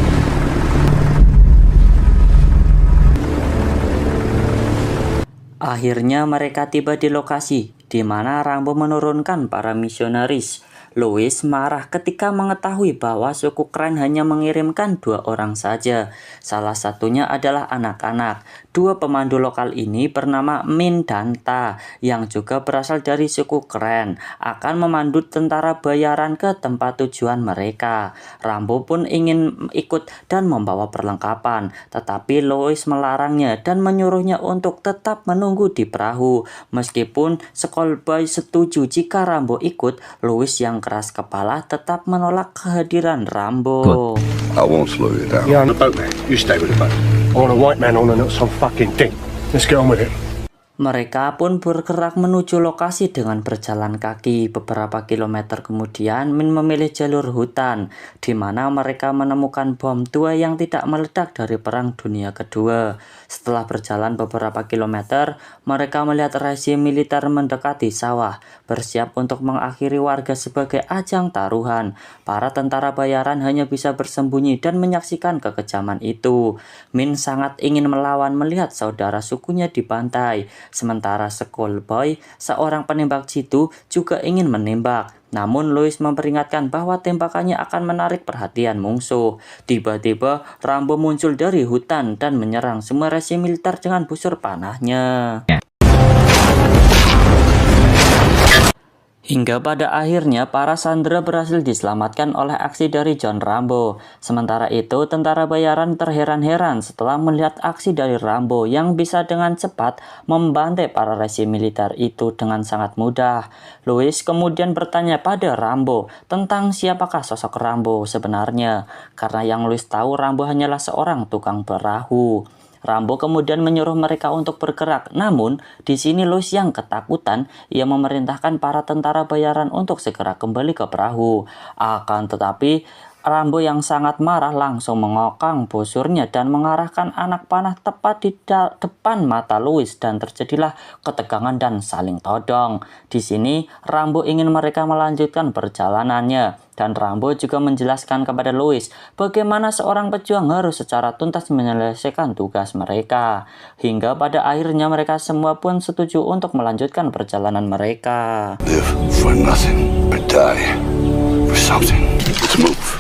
Akhirnya mereka tiba di lokasi. di mana Rambo menurunkan para misionaris. Louis marah ketika mengetahui bahwa suku Kren hanya mengirimkan 2 orang saja. Salah satunya adalah anak-anak. 2 pemandu lokal ini bernama Min dan Ta, yang juga berasal dari suku Kren, akan memandu tentara bayaran ke tempat tujuan mereka. Rambo pun ingin ikut dan membawa perlengkapan, tetapi Louis melarangnya dan menyuruhnya untuk tetap menunggu di perahu. Meskipun Skullboy setuju jika Rambo ikut, Louis yang keras kepala tetap menolak kehadiran Rambo. I won't slow you down. Yeah, on the boat, man. You stay with the boat. I want a white man on and not some fucking thing. Let's get on with it. Mereka pun bergerak menuju lokasi dengan berjalan kaki. Beberapa kilometer kemudian, Min memilih jalur hutan, di mana mereka menemukan bom tua yang tidak meledak dari Perang Dunia Kedua. Setelah berjalan beberapa kilometer, mereka melihat resi militer mendekati sawah, bersiap untuk mengakhiri warga sebagai ajang taruhan. Para tentara bayaran hanya bisa bersembunyi dan menyaksikan kekejaman itu. Min sangat ingin melawan melihat saudara sukunya dibantai. Sementara Skullboy, seorang penembak jitu, juga ingin menembak. Namun Louis memperingatkan bahwa tembakannya akan menarik perhatian musuh. Tiba-tiba Rambo muncul dari hutan dan menyerang semua resi militer dengan busur panahnya. Hingga pada akhirnya para sandera berhasil diselamatkan oleh aksi dari John Rambo. Sementara itu tentara bayaran terheran-heran setelah melihat aksi dari Rambo yang bisa dengan cepat membantai para resi militer itu dengan sangat mudah. Louis kemudian bertanya pada Rambo tentang siapakah sosok Rambo sebenarnya, karena yang Louis tahu Rambo hanyalah seorang tukang perahu. Rambo kemudian menyuruh mereka untuk bergerak. Namun, di sini Louis yang ketakutan, ia memerintahkan para tentara bayaran untuk segera kembali ke perahu. Akan tetapi, Rambo yang sangat marah langsung mengokang busurnya dan mengarahkan anak panah tepat di depan mata Louis, dan terjadilah ketegangan dan saling todong. Di sini Rambo ingin mereka melanjutkan perjalanannya, dan Rambo juga menjelaskan kepada Louis bagaimana seorang pejuang harus secara tuntas menyelesaikan tugas mereka. Hingga pada akhirnya mereka semua pun setuju untuk melanjutkan perjalanan mereka. Live for nothing, but die for something. Let's move.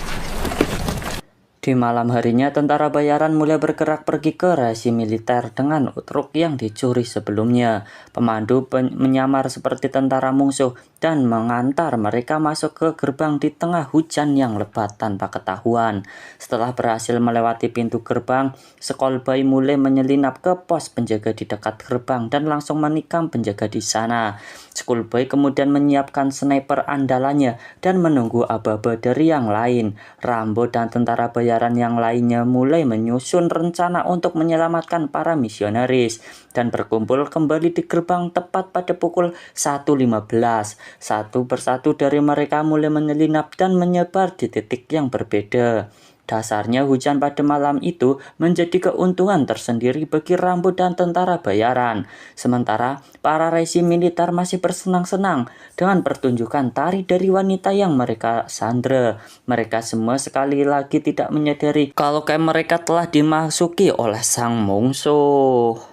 Di malam harinya, tentara bayaran mulai bergerak pergi ke resi militer dengan truk yang dicuri sebelumnya. Pemandu menyamar seperti tentara musuh dan mengantar mereka masuk ke gerbang di tengah hujan yang lebat tanpa ketahuan. Setelah berhasil melewati pintu gerbang, Skullboy mulai menyelinap ke pos penjaga di dekat gerbang dan langsung menikam penjaga di sana. Skullboy kemudian menyiapkan sniper andalannya dan menunggu aba-aba dari yang lain. Rambo dan tentara bayaran yang lainnya mulai menyusun rencana untuk menyelamatkan para misionaris dan berkumpul kembali di gerbang tepat pada pukul 1.15. Satu persatu dari mereka mulai menyelinap dan menyebar di titik yang berbeda. Dasarnya hujan pada malam itu menjadi keuntungan tersendiri bagi Rambo dan tentara bayaran. Sementara para resi militer masih bersenang-senang dengan pertunjukan tari dari wanita yang mereka sandera. Mereka semua sekali lagi tidak menyadari kalau camp mereka telah dimasuki oleh sang musuh.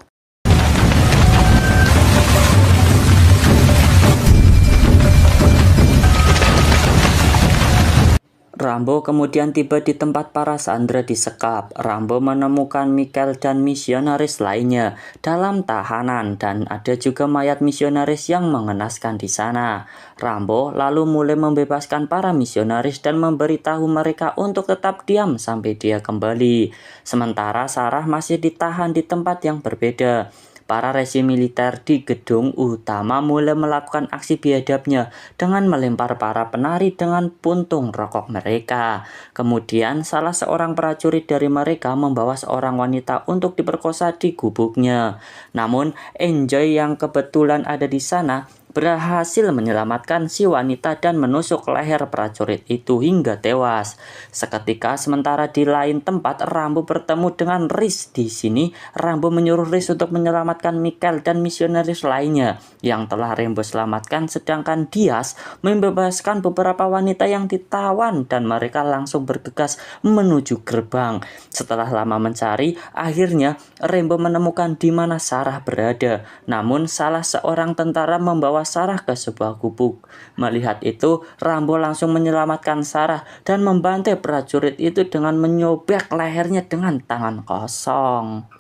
Rambo kemudian tiba di tempat para sandera disekap. Rambo menemukan Michael dan misionaris lainnya dalam tahanan, dan ada juga mayat misionaris yang mengenaskan di sana. Rambo lalu mulai membebaskan para misionaris dan memberitahu mereka untuk tetap diam sampai dia kembali. Sementara Sarah masih ditahan di tempat yang berbeda. Para resi militer di gedung utama mulai melakukan aksi biadabnya dengan melempar para penari dengan puntung rokok mereka. Kemudian salah seorang prajurit dari mereka membawa seorang wanita untuk diperkosa di gubuknya. Namun Enjoy yang kebetulan ada di sana berhasil menyelamatkan si wanita dan menusuk leher prajurit itu hingga tewas. Seketika sementara di lain tempat Rambo bertemu dengan Riz. Di sini Rambo menyuruh Riz untuk menyelamatkan Michael dan misionaris lainnya yang telah Rambo selamatkan, sedangkan Diaz membebaskan beberapa wanita yang ditawan dan mereka langsung bergegas menuju gerbang. Setelah lama mencari, akhirnya Rambo menemukan di mana Sarah berada. Namun salah seorang tentara membawa membawa Sarah ke sebuah gubuk. Melihat itu, Rambo langsung menyelamatkan Sarah dan membantai prajurit itu dengan menyobek lehernya dengan tangan kosong.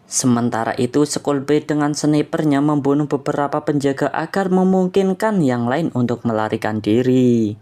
Sementara itu, Scalpe dengan snipernya membunuh beberapa penjaga agar memungkinkan yang lain untuk melarikan diri.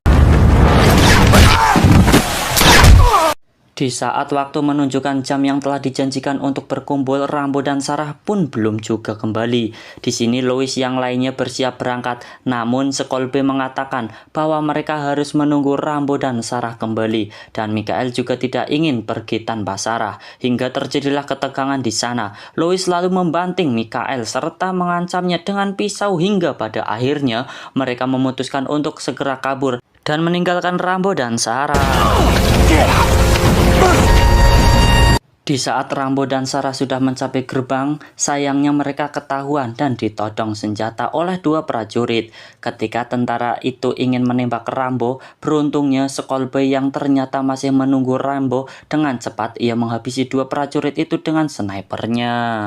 Di saat waktu menunjukkan jam yang telah dijanjikan untuk berkumpul, Rambo dan Sarah pun belum juga kembali. Di sini Louis yang lainnya bersiap berangkat, namun Scalpe mengatakan bahwa mereka harus menunggu Rambo dan Sarah kembali, dan Michael juga tidak ingin pergi tanpa Sarah. Hingga terjadilah ketegangan di sana. Louis lalu membanting Michael serta mengancamnya dengan pisau hingga pada akhirnya mereka memutuskan untuk segera kabur dan meninggalkan Rambo dan Sarah. Di saat Rambo dan Sarah sudah mencapai gerbang, sayangnya mereka ketahuan dan ditodong senjata oleh dua prajurit. Ketika tentara itu ingin menembak Rambo, beruntungnya Scalpe yang ternyata masih menunggu Rambo, dengan cepat ia menghabisi dua prajurit itu dengan snipernya.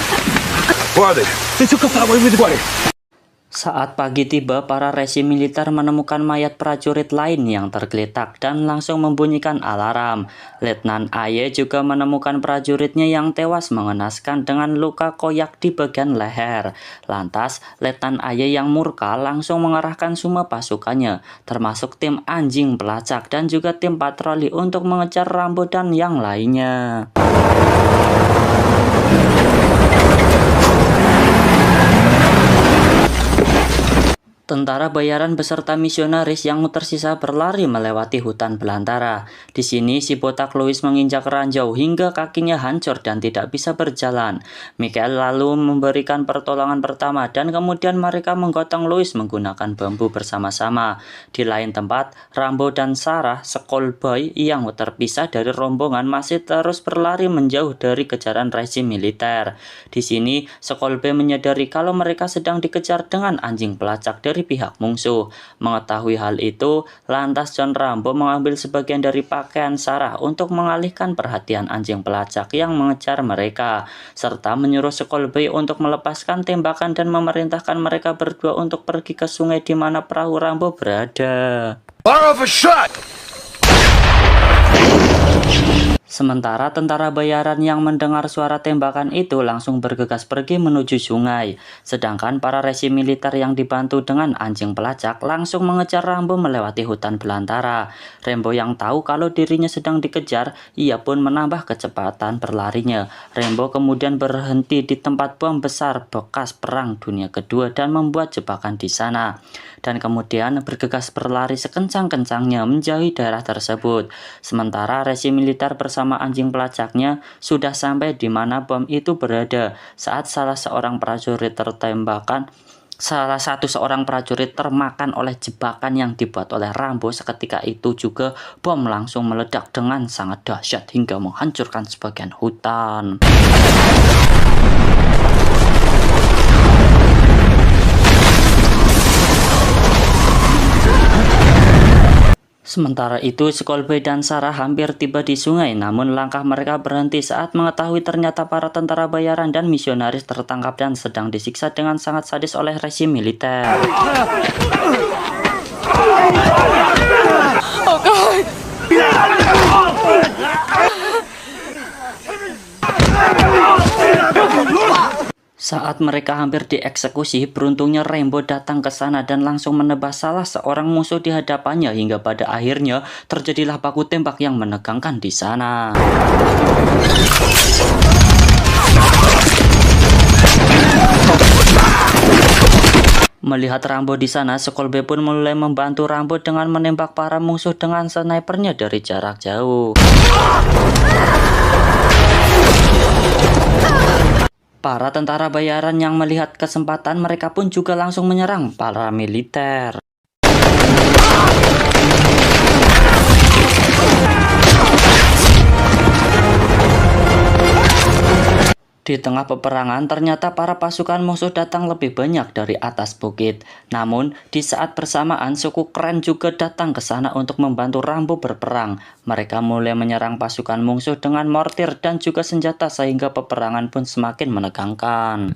Saat pagi tiba, para resi militer menemukan mayat prajurit lain yang tergeletak dan langsung membunyikan alarm. Letnan Aye juga menemukan prajuritnya yang tewas mengenaskan dengan luka koyak di bagian leher. Lantas, Letnan Aye yang murka langsung mengerahkan semua pasukannya, termasuk tim anjing pelacak dan juga tim patroli untuk mengejar Rambo dan yang lainnya. Tentara bayaran beserta misionaris yang tersisa berlari melewati hutan belantara. Di sini si botak Louis menginjak ranjau hingga kakinya hancur dan tidak bisa berjalan. Michael lalu memberikan pertolongan pertama dan kemudian mereka menggotong Louis menggunakan bambu bersama-sama. Di lain tempat, Rambo dan Sarah, Scalpe yang terpisah dari rombongan masih terus berlari menjauh dari kejaran resi militer. Di sini, Scalpe menyadari kalau mereka sedang dikejar dengan anjing pelacak dari pihak musuh. Mengetahui hal itu, lantas John Rambo mengambil sebagian dari pakaian Sarah untuk mengalihkan perhatian anjing pelacak yang mengejar mereka, serta menyuruh Scalpe untuk melepaskan tembakan dan memerintahkan mereka berdua untuk pergi ke sungai di mana perahu Rambo berada. Fire off a shot! Sementara tentara bayaran yang mendengar suara tembakan itu langsung bergegas pergi menuju sungai. Sedangkan para resi militer yang dibantu dengan anjing pelacak langsung mengejar Rambo melewati hutan belantara. Rambo yang tahu kalau dirinya sedang dikejar, ia pun menambah kecepatan berlarinya. Rambo kemudian berhenti di tempat bom besar bekas Perang Dunia Kedua dan membuat jebakan di sana. Dan kemudian bergegas berlari sekencang-kencangnya menjauhi daerah tersebut. Sementara resi militer bersama anjing pelacaknya sudah sampai di mana bom itu berada saat salah satu seorang prajurit termakan oleh jebakan yang dibuat oleh Rambo. Seketika itu juga bom langsung meledak dengan sangat dahsyat hingga menghancurkan sebagian hutan. Sementara itu, Scalpe dan Sarah hampir tiba di sungai, namun langkah mereka berhenti saat mengetahui ternyata para tentara bayaran dan misionaris tertangkap dan sedang disiksa dengan sangat sadis oleh resi militer. Oh God! Saat mereka hampir dieksekusi, beruntungnya Rambo datang ke sana dan langsung menebas salah seorang musuh di hadapannya hingga pada akhirnya terjadilah baku tembak yang menegangkan di sana. Melihat Rambo di sana, Scalpe pun mulai membantu Rambo dengan menembak para musuh dengan snipernya dari jarak jauh. Para tentara bayaran yang melihat kesempatan, mereka pun juga langsung menyerang para militer. Di tengah peperangan, ternyata para pasukan musuh datang lebih banyak dari atas bukit. Namun, di saat bersamaan, suku Kren juga datang ke sana untuk membantu Rambo berperang. Mereka mulai menyerang pasukan musuh dengan mortir dan juga senjata sehingga peperangan pun semakin menegangkan.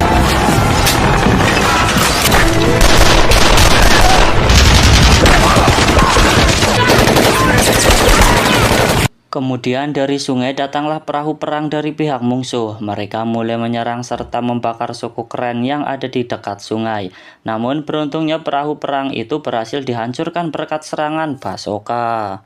Kemudian dari sungai datanglah perahu perang dari pihak musuh. Mereka mulai menyerang serta membakar suku Kren yang ada di dekat sungai. Namun beruntungnya perahu perang itu berhasil dihancurkan berkat serangan Basoka.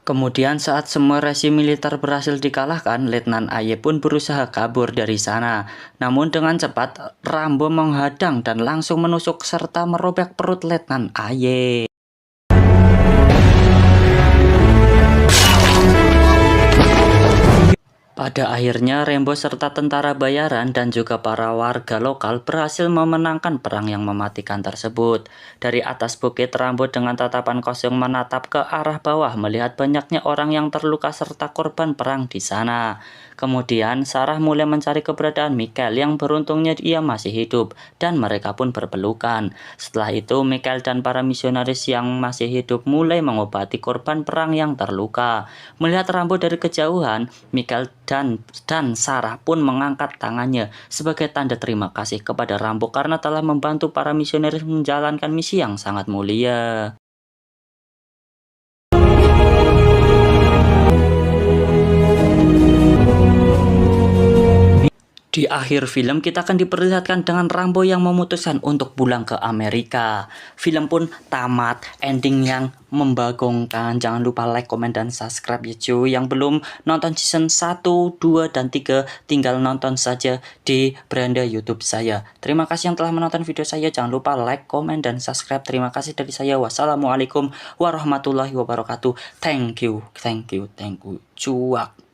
Kemudian saat semua resi militer berhasil dikalahkan, Letnan Aye pun berusaha kabur dari sana. Namun dengan cepat, Rambo menghadang dan langsung menusuk serta merobek perut Letnan Aye. Pada akhirnya, Rambo serta tentara bayaran dan juga para warga lokal berhasil memenangkan perang yang mematikan tersebut. Dari atas bukit, Rambo dengan tatapan kosong menatap ke arah bawah melihat banyaknya orang yang terluka serta korban perang di sana. Kemudian, Sarah mulai mencari keberadaan Michael yang beruntungnya ia masih hidup dan mereka pun berpelukan. Setelah itu, Michael dan para misionaris yang masih hidup mulai mengobati korban perang yang terluka. Melihat Rambo dari kejauhan, Michael dan Sarah pun mengangkat tangannya sebagai tanda terima kasih kepada Rambo karena telah membantu para misionaris menjalankan misi yang sangat mulia. Di akhir film kita akan diperlihatkan dengan Rambo yang memutuskan untuk pulang ke Amerika. Film pun tamat, ending yang membagongkan. Jangan lupa like, komen, dan subscribe ya cuy. Yang belum nonton season 1, 2, dan 3 tinggal nonton saja di beranda YouTube saya. Terima kasih yang telah menonton video saya. Jangan lupa like, komen, dan subscribe. Terima kasih dari saya. Wassalamualaikum warahmatullahi wabarakatuh. Thank you. Cuak.